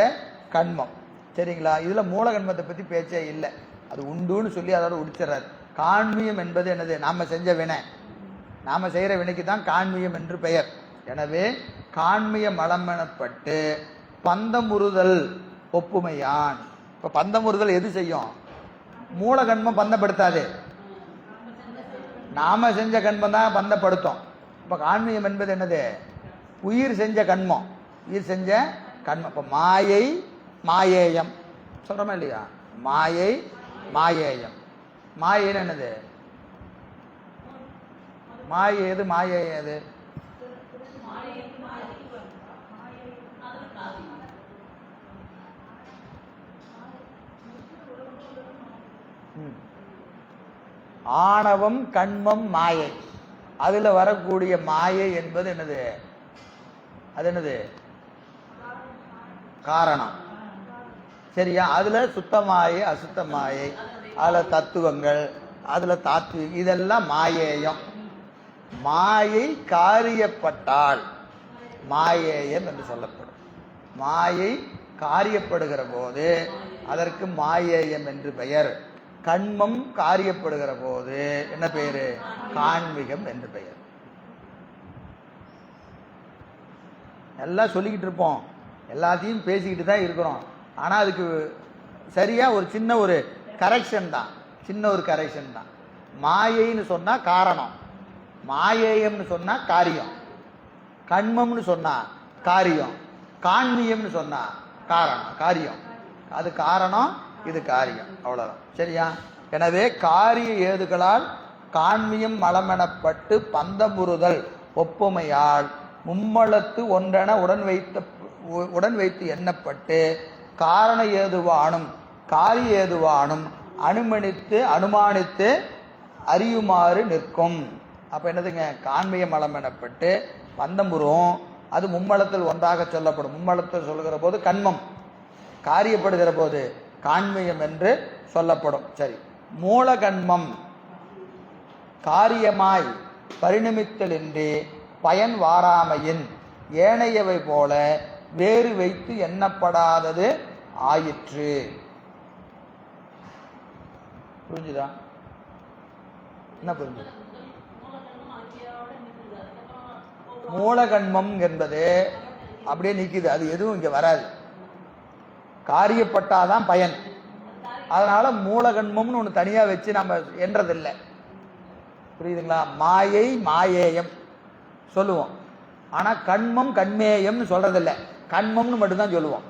கண்மம். சரிங்களா? இதுல மூல கண்மத்தை பத்தி பேச்சே இல்லை, அது உண்டுன்னு சொல்லி அதோட உடிச்சிடறாரு. காண்மியம் என்பது என்னது? நாம செஞ்ச வினை, நாம செய்யற வினைக்கு தான் காண்மியம் என்று பெயர். எனவே காண்மிய மலம் எனப்பட்டு பந்தமுறுதல் ஒப்புமையான். இப்ப பந்தமுறுதல் எது செய்யும்? மூல கண்மம் பந்தப்படுத்தாது, நாம செஞ்ச கண்மம் தான் பந்தப்படுத்தும். இப்ப காண்மியம் என்பது என்னது? உயிர் செஞ்ச கண்மம், உயிர் செஞ்ச கண்மம். இப்ப மாயை மாயேயம் சொல்றோமா இல்லையா? மாயை மாயேயம். மாயைன்னு என்னது? மாயை எது? மாயை எது? ஆணவம் கண்மம் மாயை. அதுல வரக்கூடிய மாயை என்பது என்னது? அது என்னது? காரணம். சரியா? அதுல சுத்தமாயை அசுத்தமாயை, அதுல தத்துவங்கள், அதுல தாத்விகம், இதெல்லாம் மாயேயம். மாயை காரியப்பட்டால் மாயேயம் என்று சொல்லப்படும். மாயை காரியப்படுகிற போது அதற்கு மாயேயம் என்று பெயர். கண்மம் காரியப்படுகிற போது என்ன பெயரு? காண்மிகம் என்று பெயர். எல்லாம் சொல்லிக்கிட்டு இருப்போம், எல்லாத்தையும் பேசிக்கிட்டு தான் இருக்கிறோம். ஆனா அதுக்கு சரியா ஒரு சின்ன ஒரு கரெக்ஷன் தான், சின்ன ஒரு கரெக்ஷன் தான். மாயைன்னு சொன்னா காரணம், மாயேயம்னு சொன்னா காரியம், கண்மம்னு சொன்னா காரியம், காண்மியம்னு சொன்னா காரியம். அது காரணம், இது காரியம், அவ்வளவுதான். சரியா? எனவே காரிய ஏதுகளால் காண்மியம் மலமெனப்பட்டு பந்தமுறுதல் ஒப்புமையால் மும்மலத்து ஒன்றென உடன் வைத்து எண்ணப்பட்டு காரண ஏதுவானும் காரிய ஏதுவானும் அனுமானித்து அறியுமாறு நிற்கும். அப்போ என்னதுங்க, காண்மிய மலம் எனப்பட்டு பந்தம்புரும். அது மும்மலத்தில் ஒன்றாக சொல்லப்படும். மும்மலத்தில் சொல்லுகிற போது கண்மம், காரியப்படுகிற போது காண்மியம் என்று சொல்லப்படும். சரி, மூலகண்மம் காரியமாய் பரிணமித்தலின்றி பயன் வாராமையின் ஏனையவை போல வேறு வைத்து எண்ணப்படாதது ஆயிற்று. புரிஞ்சுதா? என்ன புரிஞ்சுது? மூலகண்மம் என்பது அப்படியே நிற்குது, அது எதுவும் இங்க வராது. காரியப்பட்டாதான் பயன். அதனால மூலகண்மம்னு ஒன்று தனியா வச்சு நம்ம என்றதில்லை. புரியுதுங்களா? மாயை மாயேயம் சொல்லுவோம், ஆனா கண்மம் கண்மேயம்னு சொல்றதில்லை. கண்மம்னு மட்டும்தான் சொல்லுவோம்.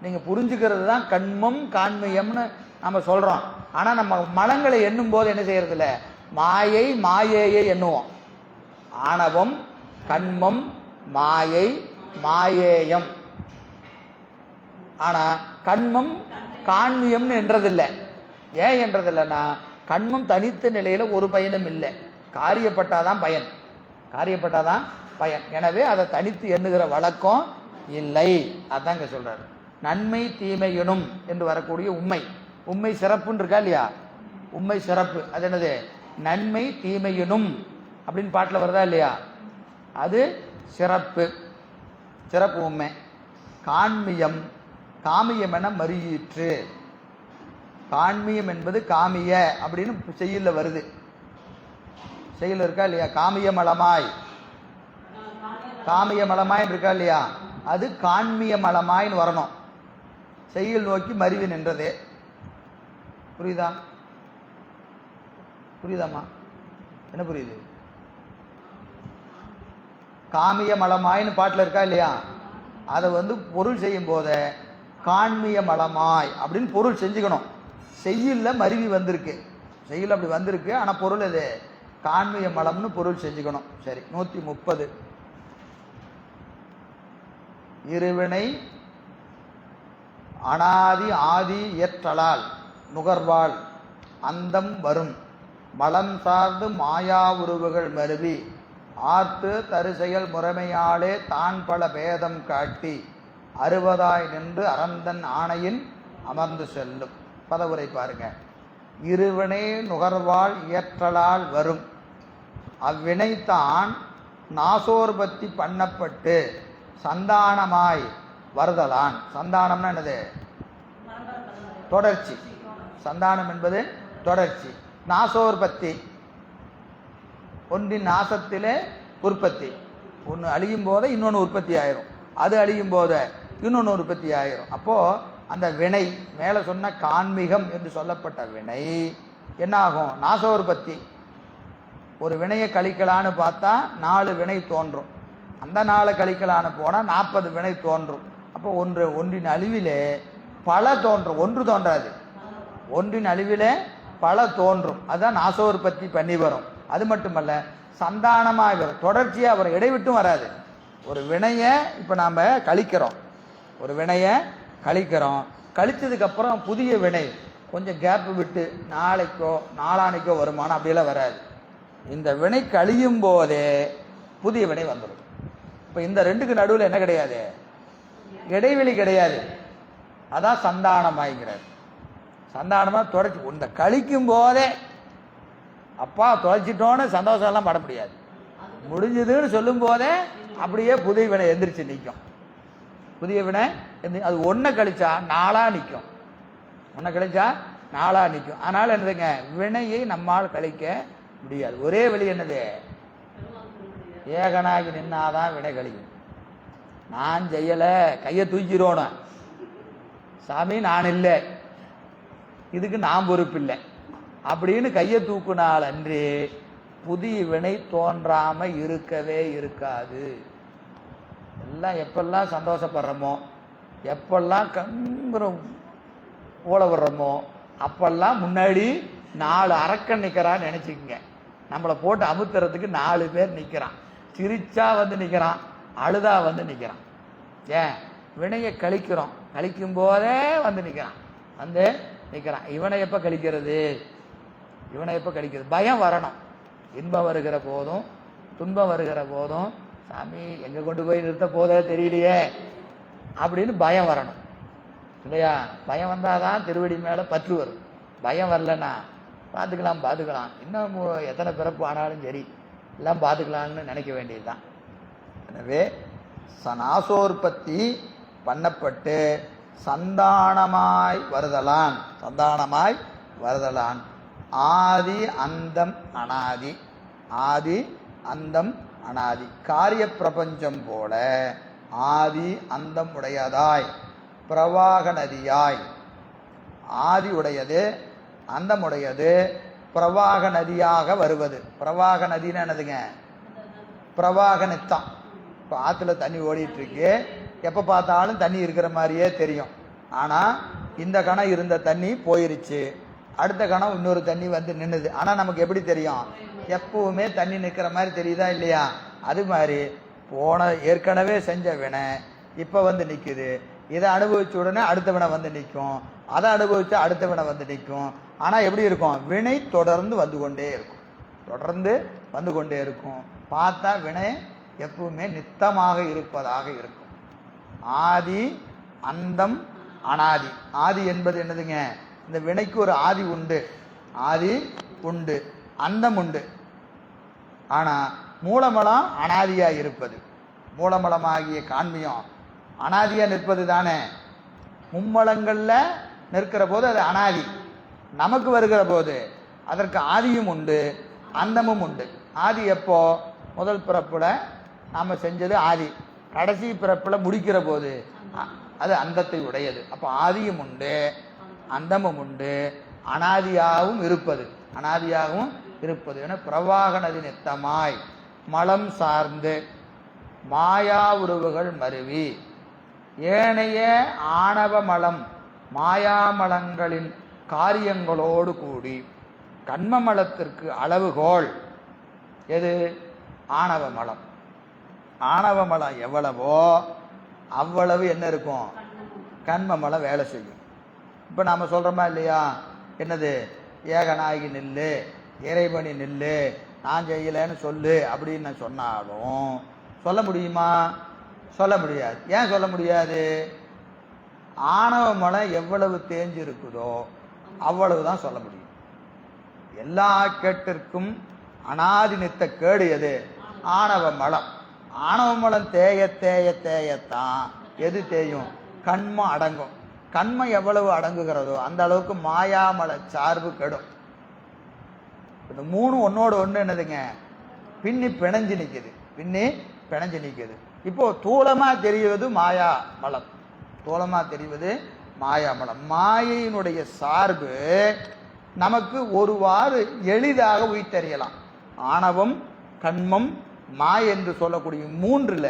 நீங்க புரிஞ்சுக்கிறது தான் கண்மம் காண்மியம்னு நம்ம சொல்றோம். ஆனா நம்ம மலங்களை எண்ணும் போது என்ன செய்யறது இல்லை, மாயை மாயேயை எண்ணுவோம். ஆணவம் கண்மம் மாயை மாயேயம். ஆனா கண்மம் காண்மியம்னு என்றதில்லை. ஏன் என்றதில்லைன்னா கண்மம் தனித்த நிலையில ஒரு பயனும் இல்லை. காரியப்பட்டாதான் பயன், காரியப்பட்டாதான் பயன். எனவே அதை தனித்து எண்ணுகிற வழக்கம் இல்லை. அதான் இங்க சொல்றாரு. நன்மை தீமையினும் என்று வரக்கூடிய உண்மை, உண்மை சிறப்புன்னு இருக்கா இல்லையா? உண்மை சிறப்பு அது என்னது? நன்மை தீமையினும் அப்படின்னு பாட்டில் வருதா இல்லையா? அது சிறப்பு, சிறப்பு உண்மை. காண்மியம் காமியம் என மறியிற்று. காண்மியம் என்பது காமிய அப்படின்னு செய்யுள்ள வருது. செய்யுள் இருக்கா இல்லையா? காமிய மலமாய், காமிய மலமாய் இருக்கா இல்லையா? அது காண்மிய மலமாயின்னு வரணும். செய்யுள் நோக்கி மறிவு நின்றது. புரியுதா? புரியுதாம்மா? என்ன புரியுது? காமிய மலமாயின்னு பாட்டில் இருக்கா இல்லையா? அதை பொருள் செய்யும் போது காண்மிய மலமாய் அப்படின்னு பொருள் செஞ்சுக்கணும். செய்யுள்ள மருவி வந்திருக்கு, செய்யுள் அப்படி வந்திருக்கு. ஆனால் பொருள் எது? காண்மிய மலம்னு பொருள் செஞ்சுக்கணும். சரி, 130. இருவினை அனாதி ஆதி ஏற்றலால் நுகர்வாள் அந்தம் வரும் மலம் சார்ந்து மாயா உருவுகள் மருவி ஆர்த்து தருசெயல் முறைமையாலே தான் பல பேதம் காட்டி அறுபதாய் நின்று அறந்தன் ஆணையின் அமர்ந்து செல்லும். பதவுரை பாருங்க. இருவினை நுகர்வாள் இயற்றலால் வரும் அவ்வினைத்தான் நாசோர்பத்தி பண்ணப்பட்டு சந்தானமாய் வருதலான். சந்தானம்னா என்னது? தொடர்ச்சி. சந்தானம் என்பது தொடர்ச்சி. நாசோர்பத்தி ஒன்றின் நாசத்திலே உற்பத்தி. ஒன்று அழியும் போது இன்னொன்று உற்பத்தி ஆயிரும், அது அழியும் போது இன்னொன்று உற்பத்தி ஆயிரும். அப்போ அந்த வினை மேலே சொன்ன காண்மிகம் என்று சொல்லப்பட்ட வினை என்ன ஆகும்? நாசோற்பத்தி. ஒரு வினையை கழிக்கலான்னு பார்த்தா 4 வினை தோன்றும். அந்த 4 கழிக்கலான்னு போனால் 40 வினை தோன்றும். அப்போ ஒன்றின் அழிவிலே பல தோன்றும், ஒன்று தோன்றாது. ஒன்றின் அழிவிலே பல தோன்றும். அதுதான் நாசோற்பத்தி பண்ணி வரும். அது மட்டுமல்ல, சந்தானமாக வரும், தொடர்ச்சியாக வரும், இடைவிட்டும் வராது. ஒரு வினையை இப்போ நாம் கழிக்கிறோம், ஒரு வினையை கழிக்கிறோம், கழித்ததுக்கப்புறம் புதிய வினை கொஞ்சம் கேப்பு விட்டு நாளைக்கோ நாளானைக்கோ வருமானம் அப்படியெல்லாம் வராது. இந்த வினை கழியும் போதே புதிய வினை வந்துடும். இப்போ இந்த ரெண்டுக்கு நடுவில் என்ன கிடையாது? இடைவெளி கிடையாது. அதான் சந்தானமாய்ங்கிறார். சந்தானமாக தொடர்ச்சி. இந்த கழிக்கும் போதே அப்பா தொலைச்சிட்டோன்னு சந்தோஷம்லாம் பட முடியாது. முடிஞ்சதுன்னு சொல்லும் போதே அப்படியே புதிய வினை எந்திரிச்சு நிற்கும். புதிய வினை அது ஒன்றை கழிச்சா 4ஆ நிற்கும், ஒன்றை கழிச்சா 4ஆ நிற்கும். அதனால் என்னதுங்க, வினையை நம்மால் கழிக்க முடியாது. ஒரே வழி என்னது? ஏகனாகி நின்னாதான் வினை கழிக்கும். நான் செய்யலை, கையை தூக்கிரோணும், சாமி நான் இல்லை, இதுக்கு நான் பொறுப்பில்லை அப்படின்னு கையை தூக்குனால் அன்றி புதிய வினை தோன்றாம இருக்கவே இருக்காது. எல்லாம் எப்பெல்லாம் சந்தோஷப்படுறோமோ, எப்பெல்லாம் கங்குறோம் ஓல விடுறோமோ, அப்பெல்லாம் முன்னாடி 4 அரக்கன் நிற்கிறான்னு நினச்சிக்கங்க. நம்மளை போட்டு அமுத்துறதுக்கு 4 பேர் நிற்கிறான். சிரிச்சா நிற்கிறான், அழுதா நிற்கிறான். ஏன்? வினையை கழிக்கிறோம், கழிக்கும் போதே நிற்கிறான், நிற்கிறான். இவனை எப்போ கழிக்கிறது? இவனை எப்போ கழிக்கிறது? பயம் வரணும். இன்பம் வருகிற போதும் துன்பம் வருகிற போதும் சாமி எங்கே கொண்டு போய் நிறுத்த போதே தெரியலையே அப்படின்னு பயம் வரணும் இல்லையா? பயம் வந்தாதான் திருவடி மேலே பற்று வரும். பயம் வரலன்னா பார்த்துக்கலாம் இன்னும் எத்தனை பிறப்பு ஆனாலும் சரி எல்லாம் பார்த்துக்கலான்னு நினைக்க வேண்டியதுதான். எனவே நாசோற்பத்தி பண்ணப்பட்டு சந்தானமாய் வருதலான் ஆதி அந்தம் அனாதி காரிய பிரபஞ்சம் போல ஆதி அந்தம் உடையதாய் பிரவாக நதியாய் ஆதி உடையது அந்தம் உடையது பிரவாக நதியாக வருவது. பிரவாக நதின்னு என்னதுங்க? பிரவாக நித்தம். இப்போ ஆற்றுல தண்ணி ஓடிட்டு இருக்கு, எப்போ பார்த்தாலும் தண்ணி இருக்கிற மாதிரியே தெரியும். ஆனால் இந்த கணம் இருந்த தண்ணி போயிருச்சு, அடுத்த கணம் இன்னொரு தண்ணி வந்து நின்றுது. ஆனால் நமக்கு எப்படி தெரியும்? எப்பவுமே தண்ணி நிற்கிற மாதிரி தெரியுதா இல்லையா? அது மாதிரி ஏற்கனவே செஞ்ச வினை இப்போ வந்து நிற்குது. இதை அனுபவிச்ச உடனே அடுத்த வினை வந்து நிற்கும், அதை அனுபவிச்சா அடுத்த வினை வந்து நிற்கும். ஆனால் எப்படி இருக்கும்? வினை தொடர்ந்து வந்து கொண்டே இருக்கும். பார்த்தா வினை எப்பவுமே நித்தமாக இருப்பதாக இருக்கும். ஆதி அந்தம் அனாதி. ஆதி என்பது என்னதுங்க? இந்த வினைக்கு ஒரு ஆதி உண்டு, அந்தம் உண்டு. ஆனால் மூலமலம் அனாதியாக இருப்பது. மூலமலமாகிய காண்மியம் அனாதியாக நிற்பது தானே. மும்மலங்களில் நிற்கிற போது அது அனாதி. நமக்கு வருகிற போது அதற்கு ஆதியும் உண்டு, அந்தமும் உண்டு. ஆதி எப்போ? முதல் பிறப்புல நாம் செஞ்சது ஆதி, கடைசி பிறப்பில் முடிக்கிற போது அது அந்தத்தை உடையது. அப்போ ஆதியும் உண்டு, அந்தமும் உண்டு, அனாதியாகவும் இருப்பது. என பிரவாக நதி நித்தமாய் மலம் சார்ந்து மாயா உருவுகள் மருவி ஏனைய ஆணவ மலம் மாயாமலங்களின் காரியங்களோடு கூடி கண்மமலத்திற்கு அளவுகோல் எது? ஆணவ மலம். ஆணவ மலம் எவ்வளவோ அவ்வளவு என்ன இருக்கும்? கண்மமலம் வேலை செய்யும். இப்போ நாம் சொல்கிறோமா இல்லையா? என்னது? ஏகனாகி நில்லு, இறைவனி நில்லு, நான் செய்யலைன்னு சொல்லு அப்படின்னு சொன்னாலும் சொல்ல முடியுமா? சொல்ல முடியாது. ஏன் சொல்ல முடியாது? ஆணவ மலம் எவ்வளவு தேஞ்சு இருக்குதோ அவ்வளவுதான் சொல்ல முடியும். எல்லா கேட்டிற்கும் அனாதி நித்த கேடு எது? ஆணவ மலம். ஆணவ மலம் தேயத்தான் எது தேயும்? கண்மம் அடங்கும். கண்மம் எவ்வளவு அடங்குகிறதோ அந்த அளவுக்கு மாயாமல சார்பு கெடும். இந்த மூணு ஒன்னோடு ஒன்று என்னதுங்க? பின்னி பிணைஞ்சு நிற்குது. இப்போ தூளமாக தெரிவது மாயா மலம். மாயையினுடைய சார்பு நமக்கு ஒருவாறு எளிதாக உயிர்த்தறியலாம். ஆணவம், கண்மம், மாய் என்று சொல்லக்கூடிய மூன்றுல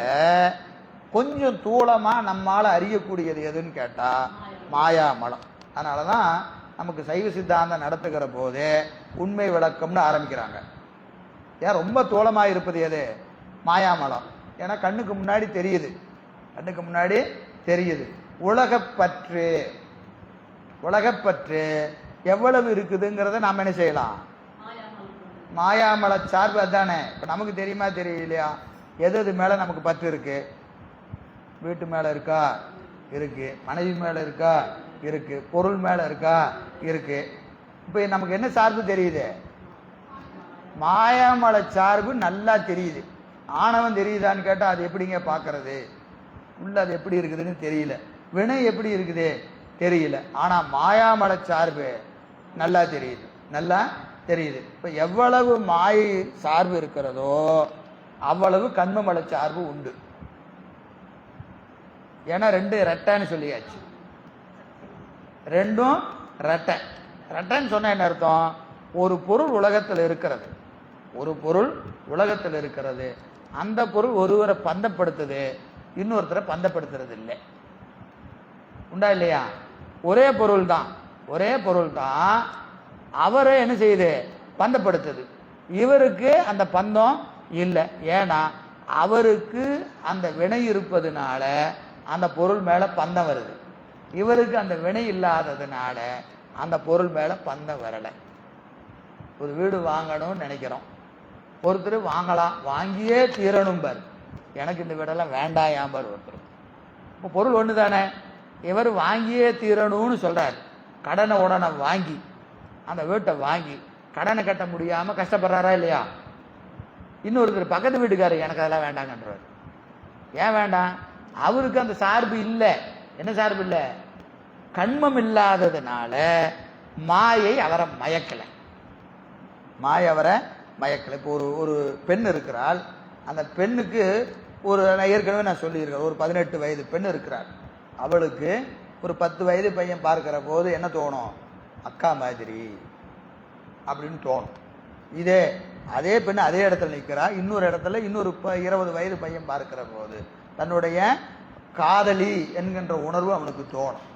கொஞ்சம் தூளமாக நம்மால் அறியக்கூடியது எதுன்னு கேட்டால் மாயாமலம். அதனால தான் நமக்கு சைவ சித்தாந்தம் நடத்துகிற போது உண்மை விளக்கம்னு ஆரம்பிக்கிறாங்க. ஏன் ரொம்ப தூளமாக இருப்பது எது? மாயாமலம். ஏன்னா கண்ணுக்கு முன்னாடி தெரியுது. உலகப்பற்று எவ்வளவு இருக்குதுங்கிறத நாம் என்ன செய்யலாம்? மாயாமல சார்பு அதுதானே. இப்போ நமக்கு தெரியுமா தெரியலையா? எது மேலே நமக்கு பற்று இருக்கு? வீட்டு மேலே இருக்கா? இருக்கு. மனைவி மேலே இருக்கா? இருக்கு. பொருள் மேலே இருக்கா? இருக்கு. இப்போ நமக்கு என்ன சார்பு தெரியுது? மாயாமல சார்பு நல்லா தெரியுது. ஆணவம் தெரியுதான்னு கேட்டால் அது எப்படிங்க பார்க்கறது? உள்ள அது எப்படி இருக்குதுன்னு தெரியல. வினை எப்படி இருக்குது தெரியல. ஆனால் மாயாமல சார்பு நல்லா தெரியுது. இப்போ எவ்வளவு மாயை சார்பு இருக்கிறதோ அவ்வளவு கண்மமல சார்பு உண்டு. ஏன்னா ரெண்டு ரெட்டைன்னு சொல்லியாச்சு. ரெண்டும் ரெட்டைன்னு சொன்ன என்ன அர்த்தம்? ஒரு பொருள் உலகத்தில் இருக்கிறது. அந்த பொருள் ஒருவரை பந்தப்படுத்துது, இன்னொருத்தரை பந்தப்படுத்துறது இல்லை. உண்டா இல்லையா? ஒரே பொருள் தான் அவரை என்ன செய்யுது? பந்தப்படுத்துது. இவருக்கு அந்த பந்தம் இல்லை. ஏன்னா அவருக்கு அந்த வினை இருப்பதுனால அந்த பொருள் மேலே பந்தம் வருது. இவருக்கு அந்த வினை இல்லாததுனால அந்த பொருள் மேலே பந்தம் வரலை. ஒரு வீடு வாங்கணும்னு நினைக்கிறோம். ஒருத்தர் வாங்கலாம், வாங்கியே தீரணும் பார், எனக்கு இந்த வீடெல்லாம் வேண்டாம் ஏன் பார் ஒருத்தர். இப்போ பொருள் ஒன்று தானே, இவர் வாங்கியே தீரணும்னு சொல்கிறார். கடனை உடனே வாங்கி அந்த வீட்டை வாங்கி கடனை கட்ட முடியாமல் கஷ்டப்படுறாரா இல்லையா? இன்னொருத்தர் பக்கத்து வீட்டுக்காரர் எனக்கு அதெல்லாம் வேண்டாங்கன்றார். ஏன் வேண்டாம்? அவருக்கு அந்த சார்பு இல்லை. என்ன சார்பு இல்லை? கண்மம் இல்லாததுனால மாயை அவரை மயக்கலை. மாயை அவரை மயக்கலை. இப்போ ஒரு பெண் இருக்கிறாள். அந்த பெண்ணுக்கு ஏற்கனவே நான் சொல்லியிருக்கேன், ஒரு 18 வயது பெண் இருக்கிறாள். அவளுக்கு ஒரு 10 வயது பையன் பார்க்கிற போது என்ன தோணும்? அக்கா மாதிரி அப்படின்னு தோணும். அதே பெண் அதே இடத்துல நிற்கிறா. இன்னொரு இடத்துல இன்னொரு 20 வயது பையன் பார்க்கிற போது தன்னுடைய காதலி என்கின்ற உணர்வு அவனுக்கு தோணும்.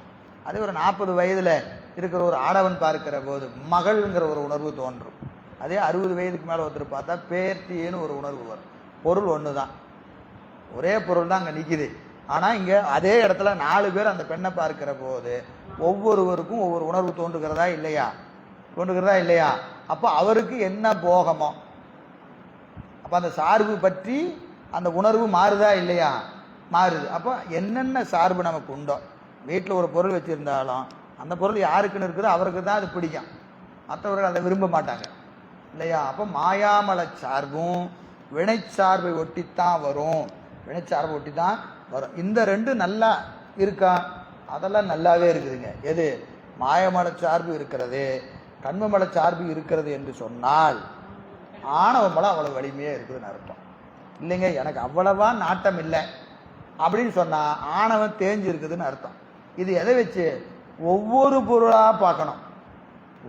அதே ஒரு 40 வயதுல இருக்கிற ஒரு ஆடவன் பார்க்கிற போது மகள்ங்கிற ஒரு உணர்வு தோன்றும். அதே 60 வயதுக்கு மேலே ஒருத்தர் பார்த்தா பேர்த்தின்னு ஒரு உணர்வு வரும். பொருள் ஒன்று தான், ஒரே பொருள் தான் அங்கே நிற்கிது. ஆனால் இங்கே அதே இடத்துல 4 பேர் அந்த பெண்ணை பார்க்கிற போது ஒவ்வொருவருக்கும் ஒவ்வொரு உணர்வு தோன்றுகிறதா இல்லையா? அப்போ அவருக்கு என்ன போகமோ, அப்போ அந்த சார்பு பற்றி அந்த உணர்வு மாறுதா இல்லையா? மாறுது. அப்போ என்னென்ன சார்பு நமக்கு உண்டோ, வீட்டில் ஒரு பொருள் வச்சுருந்தாலும் அந்த பொருள் யாருக்குன்னு இருக்குதோ அவருக்கு தான் அது பிடிக்கும், மற்றவர்கள் அதை விரும்ப மாட்டாங்க இல்லையா? அப்போ மாயாமல சார்பும் வினைச்சார்பை ஒட்டித்தான் வரும். வினைச்சார்பை ஒட்டி தான் வரும். இந்த ரெண்டு நல்லா இருக்கா? அதெல்லாம் நல்லாவே இருக்குதுங்க. எது? மாயமல சார்பு இருக்கிறது, கண்மமல சார்பு இருக்கிறது என்று சொன்னால் ஆணவ மலம் அவ்வளவு வலிமையாக இருக்குதுன்னு அர்த்தம். இல்லைங்க எனக்கு அவ்வளவா நாட்டம் இல்லை அப்படின்னு சொன்னால் ஆணவம் தேஞ்சு இருக்குதுன்னு அர்த்தம். இது எதை வச்சு? ஒவ்வொரு பொருளாக பார்க்கணும்.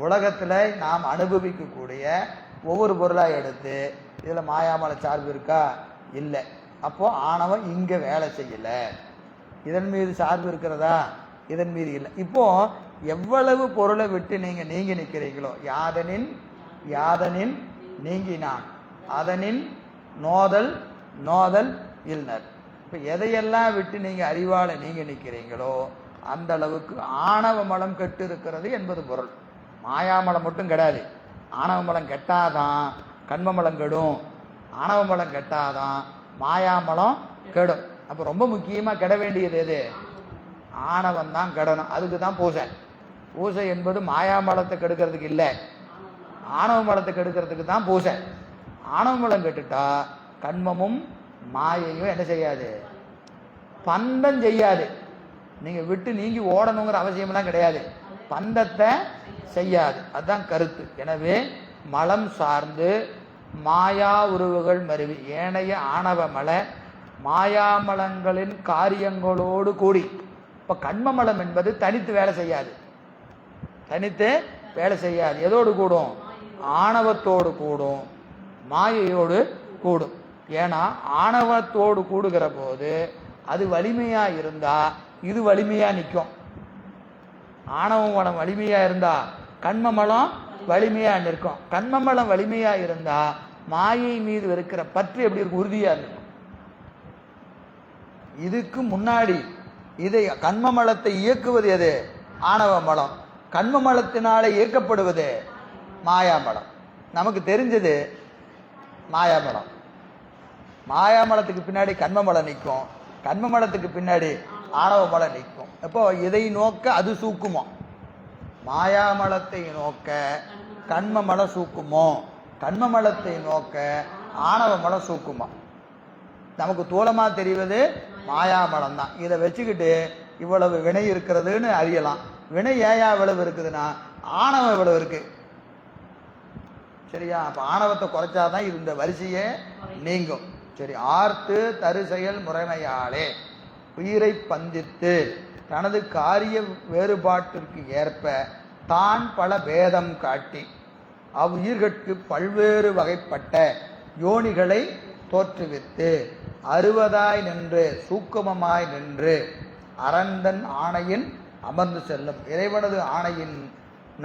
உலகத்தில் நாம் அனுபவிக்கக்கூடிய ஒவ்வொரு பொருளாக எடுத்து இதில் மாயாமல சார்பு இருக்கா? இல்லை. அப்போ ஆணவம் இங்கே வேலை செய்யலை. இதன் மீது சார்பு இருக்கிறதா? இதன் மீது இல்லை. இப்போ எவ்வளவு பொருளை விட்டு நீங்கி நிற்கிறீங்களோ, யாதனின் நீங்கினான் அதனின் நோதல் இல்னர். இப்போ எதையெல்லாம் விட்டு நீங்கள் அறிவால நீங்க நிற்கிறீங்களோ அந்த அளவுக்கு ஆணவ மலம் கெட்டு இருக்கிறது என்பது பொருள். மாயாமலம் மட்டும் கிடையாது. ஆணவ மலம் கெட்டாதான் கண்மமலம் கெடும், ஆணவ மலம் கெட்டாதான் மாயாமலம் கெடும். அப்போ ரொம்ப முக்கியமாக கெட வேண்டியது எது? ஆணவம் தான் கெடணும். அதுக்கு தான் பூசை என்பது மாயாமலத்தை கெடுக்கிறதுக்கு இல்லை, ஆணவ மலத்தை கெடுக்கிறதுக்கு தான் பூசை. ஆணவ மலம் கெட்டுட்டா கண்மமும் மாயையும் என்ன செய்யாது? பந்தம் செய்யாது. நீங்கள் விட்டு நீங்கி ஓடணுங்கிற அவசியம்லாம் கிடையாது, பந்தத்தை செய்யாது. அதுதான் கருத்து. எனவே மலம் சார்ந்து மாயா உருவுகள் மருவி ஏனைய ஆணவ மல மாயாமலங்களின் காரியங்களோடு கூடி. இப்போ கண்மமலம் என்பது தனித்து வேலை செய்யாது. எதோடு கூடும்? ஆணவத்தோடு கூடும், மாயையோடு கூடும். ஏன்னா ஆணவத்தோடு கூடுகிற போது அது வலிமையா இருந்தா இது வலிமையா நிற்கும். ஆணவ மலம் வலிமையா இருந்தா கண்மமலம் வலிமையா நிற்கும். கண்மமலம் வலிமையா இருந்தா மாயை மீது இருக்கிற பற்று எப்படி இருக்கும்? உறுதியா இருக்கும். இதுக்கு முன்னாடி இதை கண்மமலத்தை இயக்குவது எது? ஆணவ மலம். கண்மமலத்தினால இயக்கப்படுவது மாயாமலம். நமக்கு தெரிஞ்சது மாயாமலம். மாயாமலத்துக்கு பின்னாடி கண்மமலம் நிற்கும், கண்மமலத்துக்கு பின்னாடி ஆணவ மலம் நிற்கும். இப்போ இதை நோக்க அது சூக்குமோ, மாயாமலத்தை நோக்க கண்மமலம் சூக்குமோ, கண்மமலத்தை நோக்க ஆணவ மலம் சூக்குமோ. நமக்கு தூளமா தெரிவது மாயாமலம் தான். இதை வச்சுக்கிட்டு இவ்வளவு வினை இருக்கிறதுன்னு அறியலாம். வினை ஏயா இவ்வளவு இருக்குதுன்னா ஆணவம் இவ்வளவு இருக்கு. சரியா? அப்ப ஆணவத்தை குறைச்சாதான் இந்த வரிசையே நீங்கும். சரி. ஆர்த்து தரு செயல் முறைமையாலே உயிரை பந்தித்து தனது காரிய வேறுபாட்டிற்கு ஏற்ப தான் பல பேதம் காட்டி அவ்வுயிர்கட்கு பல்வேறு வகைப்பட்ட யோனிகளை தோற்றுவித்து அறுவதாய் நின்று சூக்குமமாய் நின்று அரந்தன் ஆணையின் அமர்ந்து செல்லும். இறைவனது ஆணையின்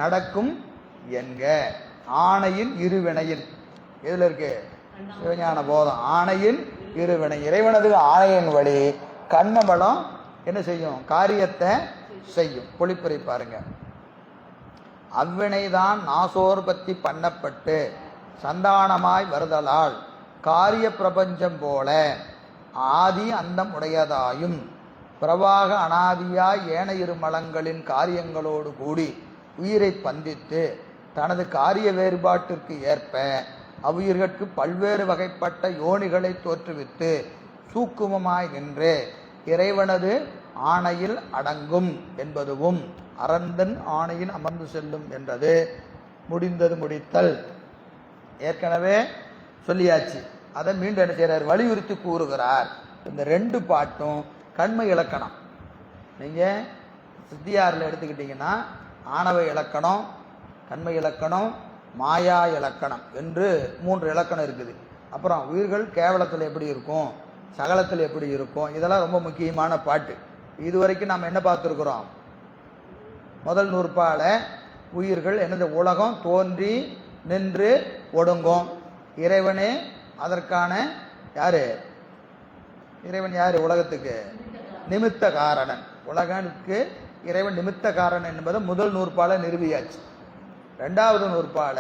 நடக்கும் என்க. ஆணையின் இருவினையில் எதுல இருக்கு? சிவஞான போதம். ஆணையின் இருவினை. இறைவனது ஆணையின் வழி கண்மமலம் என்ன செய்யும்? காரியத்தை செய்யும். பொழிப்புரை பாருங்க. அவ்வினைதான் நாசோற்பத்தி பண்ணப்பட்டு சந்தானமாய் வருதலால் காரிய பிரபஞ்சம் போல ஆதி அந்தம் உடையதாயும் பிரவாக அனாதியாய் ஏனையிரு மலங்களின் காரியங்களோடு கூடி உயிரை பந்தித்து தனது காரிய வேறுபாட்டிற்கு ஏற்ப அவ்வுயிர்கட்கு பல்வேறு வகைப்பட்ட யோனிகளை தோற்றுவித்து சூக்குமமாய் நின்று இறைவனது ஆணையில் அடங்கும் என்பதுவும் அரந்தன் ஆணையில் அமர்ந்து செல்லும் என்றது முடிந்தது முடித்தல். ஏற்கனவே சொல்லியாச்சு. அதை மீண்டும் என்ன செய்கிறார், வலியுறுத்தி கூறுகிறார். இந்த 2 பாட்டும் கண்மை இலக்கணம். நீங்கள் சித்தியாரில் எடுத்துக்கிட்டிங்கன்னா ஆணவ இலக்கணம், கண்மை இலக்கணம், மாயா இலக்கணம் என்று 3 இலக்கணம் இருக்குது. அப்புறம் உயிர்கள் கேவலத்தில் எப்படி இருக்கும், சகலத்தில் எப்படி இருக்கும், இதெல்லாம் ரொம்ப முக்கியமான பாட்டு. இதுவரைக்கும் நாம் என்ன பார்த்துருக்குறோம், முதல் நூற்பால உயிர்கள் என்னது உலகம் தோன்றி நின்று ஒடுங்கும், இறைவனே அதற்கான யாரு, இறைவன் யாரு, உலகத்துக்கு நிமித்த காரணன், உலகனுக்கு இறைவன் நிமித்த காரணன் என்பதை முதல் நூற்பால நிறுவியாச்சு. 2வது நூற்பால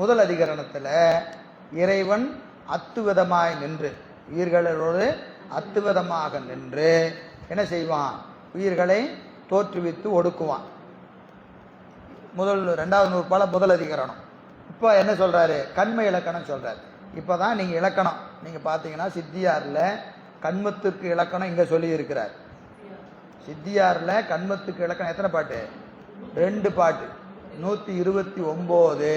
முதல் அதிகரணத்தில் இறைவன் அத்துவிதமாய் நின்று உயிர்களோடு அத்துவிதமாக நின்று என்ன செய்வான், உயிர்களை தோற்றுவித்து ஒடுக்குவான். 2வது நூற்பால முதல் அதிகரணம். இப்போ என்ன சொல்றாரு, கண்மை இலக்கணம் சொல்றாரு. இப்போதான் நீங்க இலக்கணம் நீங்க பார்த்தீங்கன்னா சித்தியாரில் கண்மத்துக்கு இலக்கணம் இங்க சொல்லி இருக்கிறார். சித்தியாரில் கண்மத்துக்கு இலக்கணம் எத்தனை பாட்டு, 2 பாட்டு, 129,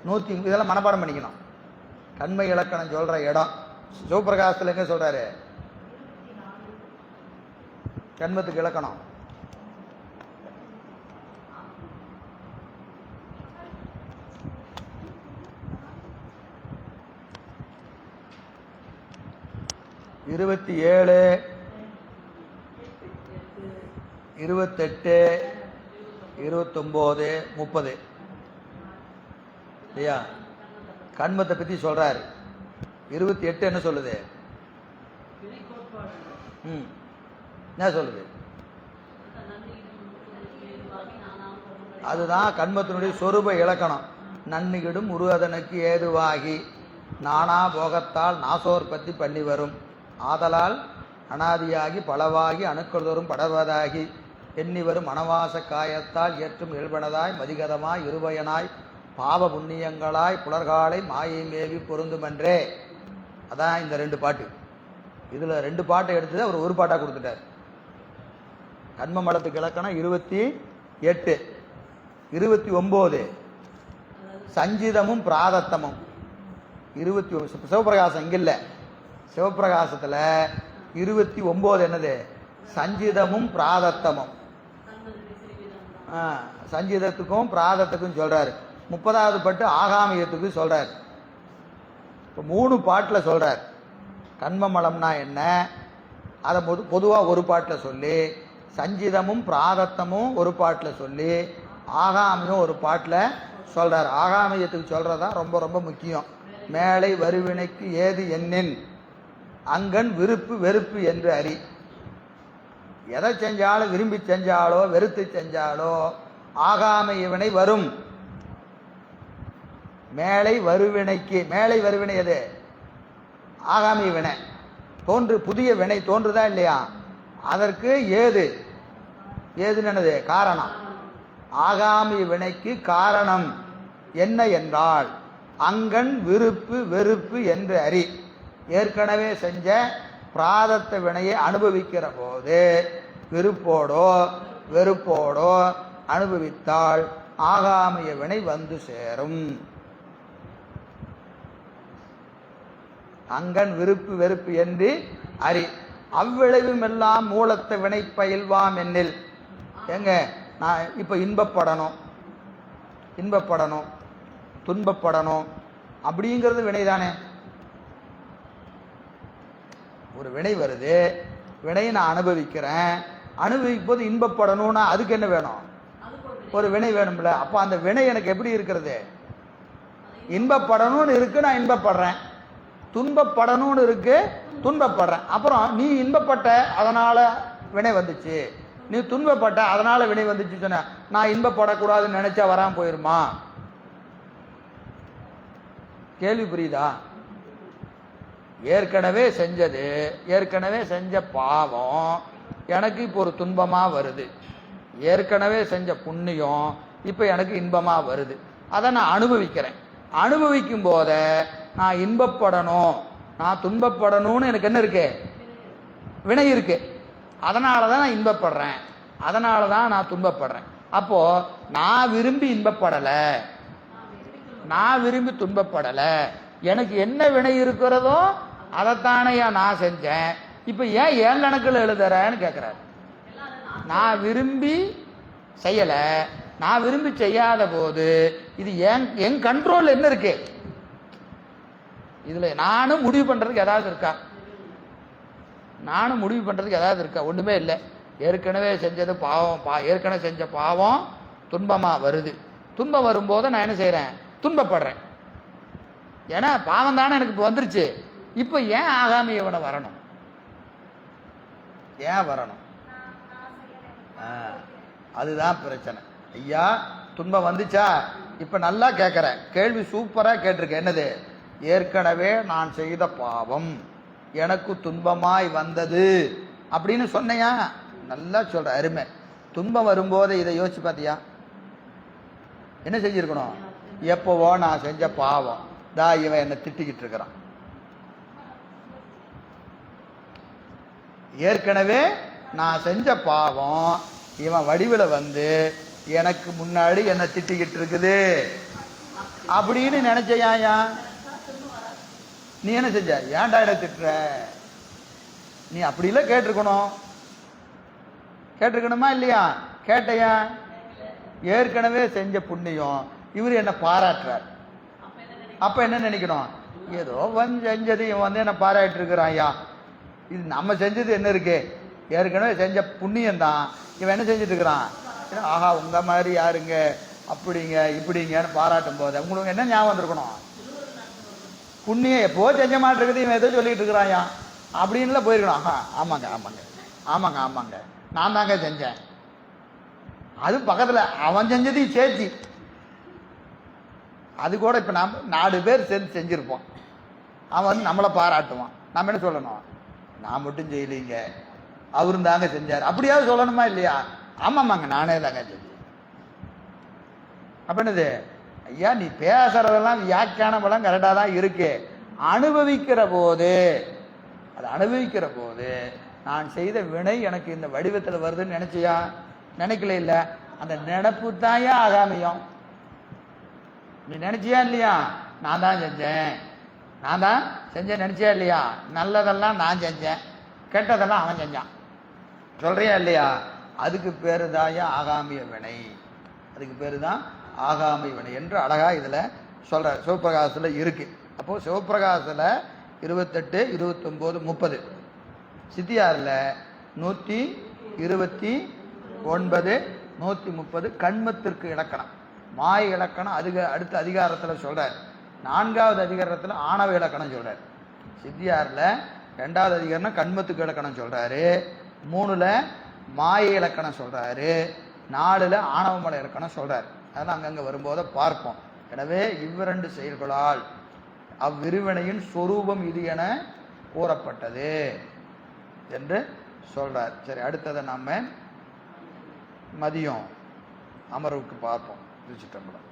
100 இதெல்லாம் மனப்பாடம் பண்ணிக்கணும். கண்மை இலக்கணம் சொல்ற இடம் சிவபிரகாசத்தில் எங்க சொல்றாரு, கண்மத்துக்கு இலக்கணம் இருபத்தி 7, 28, 29, 30 இல்லையா, கண்மத்தை பத்தி சொல்றாரு. 28 என்ன சொல்லுது, என்ன சொல்லுது, அதுதான் கண்மத்தினுடைய சொரூப இலக்கணம். நன்னிகிடும் உருவதனுக்கு ஏதுவாகி நானா போகத்தால் நாசோற்பத்தி பண்ணி வரும் ஆதலால் அனாதியாகி பலவாகி அணுக்கள்தோறும் படர்வதாகி எண்ணி வரும் மனவாச காயத்தால் ஏற்றும் இயல்பனதாய் மதிகதமாய் இருபயனாய் பாவ புண்ணியங்களாய் புலர்காலை மாயை மேவி பொருந்துமென்றே. அதான் இந்த 2 பாட்டு. இதில் 2 பாட்டை எடுத்து அவர் ஒரு பாட்டாக கொடுத்துட்டார். கண்ம மலத்துக்கு இலக்கணம் 28, 29 சஞ்சிதமும் பிராதத்தமும். 20 சிவபிரகாசம் இங்க இல்லை, சிவபிரகாசத்தில் 29 என்னது, சஞ்சிதமும் பிராதத்தமும். சஞ்சிதத்துக்கும் பிராதத்துக்கும் சொல்றாரு. 30வது பாட்டு ஆகாமியத்துக்கு சொல்றாரு. இப்போ 3 பாட்டில் சொல்றார். கண்மமலம்னா என்ன, அதை பொதுவாக ஒரு பாட்டில் சொல்லி, சஞ்சிதமும் பிராதத்தமும் ஒரு பாட்டில் சொல்லி, ஆகாமியும் ஒரு பாட்டில் சொல்றார். ஆகாமியத்துக்கு சொல்றதா ரொம்ப ரொம்ப முக்கியம். மேலை வருவினைக்கு ஏது எண்ணின் அங்கன் விருப்பு வெறுப்பு என்று அறி. எதை செஞ்சாலும் விரும்பி செஞ்சாலோ வெறுத்து செஞ்சாலோ ஆகாம இவனை வரும். மேலை வருவினைக்கு, மேலை வருவினை எது, ஆகாமி வினை தோன்று, புதிய வினை தோன்றுதா இல்லையா, அதற்கு ஏது, ஏதுன்னு காரணம். ஆகாமி வினைக்கு காரணம் என்ன என்றால் அங்கன் விருப்பு வெறுப்பு என்று அறி. ஏற்கனவே செஞ்ச பிராதத்த வினையை அனுபவிக்கிற போது விருப்போடோ வெறுப்போடோ அனுபவித்தால் ஆகாமிய வினை வந்து சேரும். அங்கன் விருப்பு வெறுப்பு என்று அறி. அவ்விளைவும் எல்லாம் மூலத்தை வினை பயில்வாம் என்னில். எங்க நான் இப்ப இன்பப்படணும், இன்பப்படணும், துன்பப்படணும் அப்படிங்கிறது வினைதானே. ஒரு வினை வருது, வினையை நான் அனுபவிக்கிறேன், அனுபவிக்கும் போது இன்பப்படணும்னா அதுக்கு என்ன வேணும், ஒரு வினை வேணும்ல. அப்போ அந்த வினை எனக்கு எப்படி இருக்கிறது, இன்பப்படணும்னு இருக்கு, நான் இன்பப்படுறேன். துன்பப்படணும்னு இருக்கு, துன்பப்படுறேன். அப்புறம் நீ இன்பப்பட்ட அதனால வினை வந்துச்சு, நீ துன்பப்பட்ட அதனால வினை வந்துச்சு சொன்ன, நான் இன்பப்படக்கூடாதுன்னு நினைச்சா வராம போயிருமா? கேள்வி புரியுதா? ஏற்கனவே செஞ்ச பாவம் எனக்கு இப்போ ஒரு துன்பமா வருது, ஏற்கனவே செஞ்ச புண்ணியம் இப்போ எனக்கு இன்பமா வருது. அதை நான் அனுபவிக்கிறேன். அனுபவிக்கும் போத நான் இன்பப்படணும், நான் துன்பப்படணும்னு எனக்கு என்ன இருக்கு? வினை இருக்கு. அதனால தான் நான் இன்பப்படுறேன், அதனால தான் நான் துன்பப்படுறேன். அப்போ நான் விரும்பி இன்பப்படலை, நான் விரும்பி துன்பப்படலை, எனக்கு என்ன வினை இருக்கிறதோ அதைத்தானையா நான் செஞ்சேன். இப்போ ஏன் என் கணக்கில் எழுதுறேன்னு கேட்குறாரு. நான் விரும்பி செய்யலை, நான் விரும்பி செய்யாத போது இது என் கண்ட்ரோல் என்ன இருக்கு? இதுல நானும் முடிவு பண்றதுக்கு ஏதாவது இருக்கா? நானும் முடிவு பண்றதுக்கு ஏதாவது இருக்கா? ஒண்ணுமே இல்லை. ஏற்கனவே செஞ்சது பாவம், ஏற்கனவே செஞ்ச பாவம் துன்பமா வருது. துன்பம் வரும்போது நான் என்ன செய்யறேன்? துன்பப்படுறேன். ஏன்னா பாவம் தானே எனக்கு இப்போ வந்துருச்சு. இப்போ ஏன் ஆகாம இவனை வரணும்? ஏன் வரணும்? அதுதான் பிரச்சனை. ஐயா துன்பம் வந்துச்சா? இப்ப நல்லா கேட்கிறேன், கேள்வி சூப்பரா கேட்டிருக்கேன். என்னது? ஏற்கனவே நான் செய்த பாவம் எனக்கு துன்பமாய் வந்தது அப்படின்னு சொன்னையா? நல்லா சொல்ற, அருமை. துன்பம் வரும்போது இதை யோசிச்சு பார்த்தியா? என்ன செஞ்சிருக்கணும்? எப்பவோ நான் செஞ்ச பாவம் இவன் என்ன திட்டிக்கிட்டு இருக்கிறான். ஏற்கனவே நான் செஞ்ச பாவம் இவன் வடிவில் வந்து எனக்கு முன்னாடி என்ன திட்டிக்கிட்டு இருக்குது அப்படின்னு நினைச்சையா? நீ என்ன செஞ்ச? ஏன்டா இட திட்டுற? நீ அப்படிலாம் கேட்டிருக்கணுமா இல்லையா? கேட்டையா? ஏற்கனவே செஞ்ச புண்ணியம் இவர் என்ன பாராட்டுறார். அப்ப என்ன நினைக்கணும்? ஏதோ செஞ்சது இவன் வந்து என்ன பாராட்டு இருக்கிறான். ஐயா இது நம்ம செஞ்சது என்ன இருக்கு? ஏற்கனவே செஞ்ச புண்ணியம் தான். இவன் என்ன செஞ்சுட்டு இருக்கிறான்? ஆஹா உங்க மாதிரி யாருங்க அப்படிங்க இப்படிங்கன்னு பாராட்டும் போது உங்களுக்கு என்ன ஞாபகம் இருக்கணும்? புண்ணியம் எப்போ செஞ்ச மாட்டிருக்குது, இவன் ஏதோ சொல்லிட்டு இருக்கிறாயா அப்படின்லாம் போயிருக்கணும். ஆஹா ஆமாங்க ஆமாங்க ஆமாங்க ஆமாங்க நான் தாங்க செஞ்சேன். அது பக்கத்துல அவன் செஞ்சதையும் சேர்த்தி அது கூட இப்ப நாம் 4 பேர் சேர்ந்து செஞ்சிருப்போம். அவன் வந்து நம்மளை பாராட்டுவான். நம்ம என்ன சொல்லணும்? நான் மட்டும் செய்யலீங்க, அவரும் தாங்க செஞ்சார். அப்படியாவது சொல்லணுமா இல்லையா? ஆமாம்மாங்க நானே தாங்க செஞ்சேன். அப்ப என்னது? ஐயா நீ பேசுறதெல்லாம் வியாக்கியானமெல்லாம் கரெக்டாக தான் இருக்கு. அனுபவிக்கிற போது நான் செய்த வினை எனக்கு இந்த வடிவத்தில் வருதுன்னு நினைச்சியா? நினைக்கல. இல்லை, அந்த நினைப்பு தாயா ஆகாமியம். நீ நினைச்சியா இல்லையா? நான் தான் செஞ்சேன் நினைச்சியா இல்லையா? நல்லதெல்லாம் நான் செஞ்சேன், கெட்டதெல்லாம் அவன் செஞ்சான். சொல்றியா இல்லையா? அதுக்கு பேரு தாயா ஆகாமிய வினை. அதுக்கு பேரு தான் ஆகாமி வினை என்று அழகா இதுல சொல்ற. சிவபிரகாசத்துல இருக்கு. அப்போ சிவபிரகாசத்துல 28, 29, 30, சித்தியார்ல 129, 130 கண்மத்திற்கு இலக்கணம், மாய இலக்கணம். அடுத்த அதிகாரத்துல சொல்றார். 4வது அதிகாரத்துல ஆணவ இலக்கணம் சொல்றார். சித்தியார்ல 2வது அதிகாரம் கண்மத்துக்கு இலக்கணம் சொல்றாரு, 3ல மாய இலக்கணம் சொல்றாரு, 4ல ஆணவமலை இலக்கணம் சொல்றாரு. அதெல்லாம் அங்கங்க வரும்போது பார்ப்போம். எனவே இவ்விரண்டு செயல்களால் அவ்விருவினையின் சொரூபம் இது என கூறப்பட்டது என்று சொல்றார். சரி, அடுத்ததை நம்ம மதியம் அமர்வுக்கு பார்ப்போம். திருச்சிட்டம்பலம்.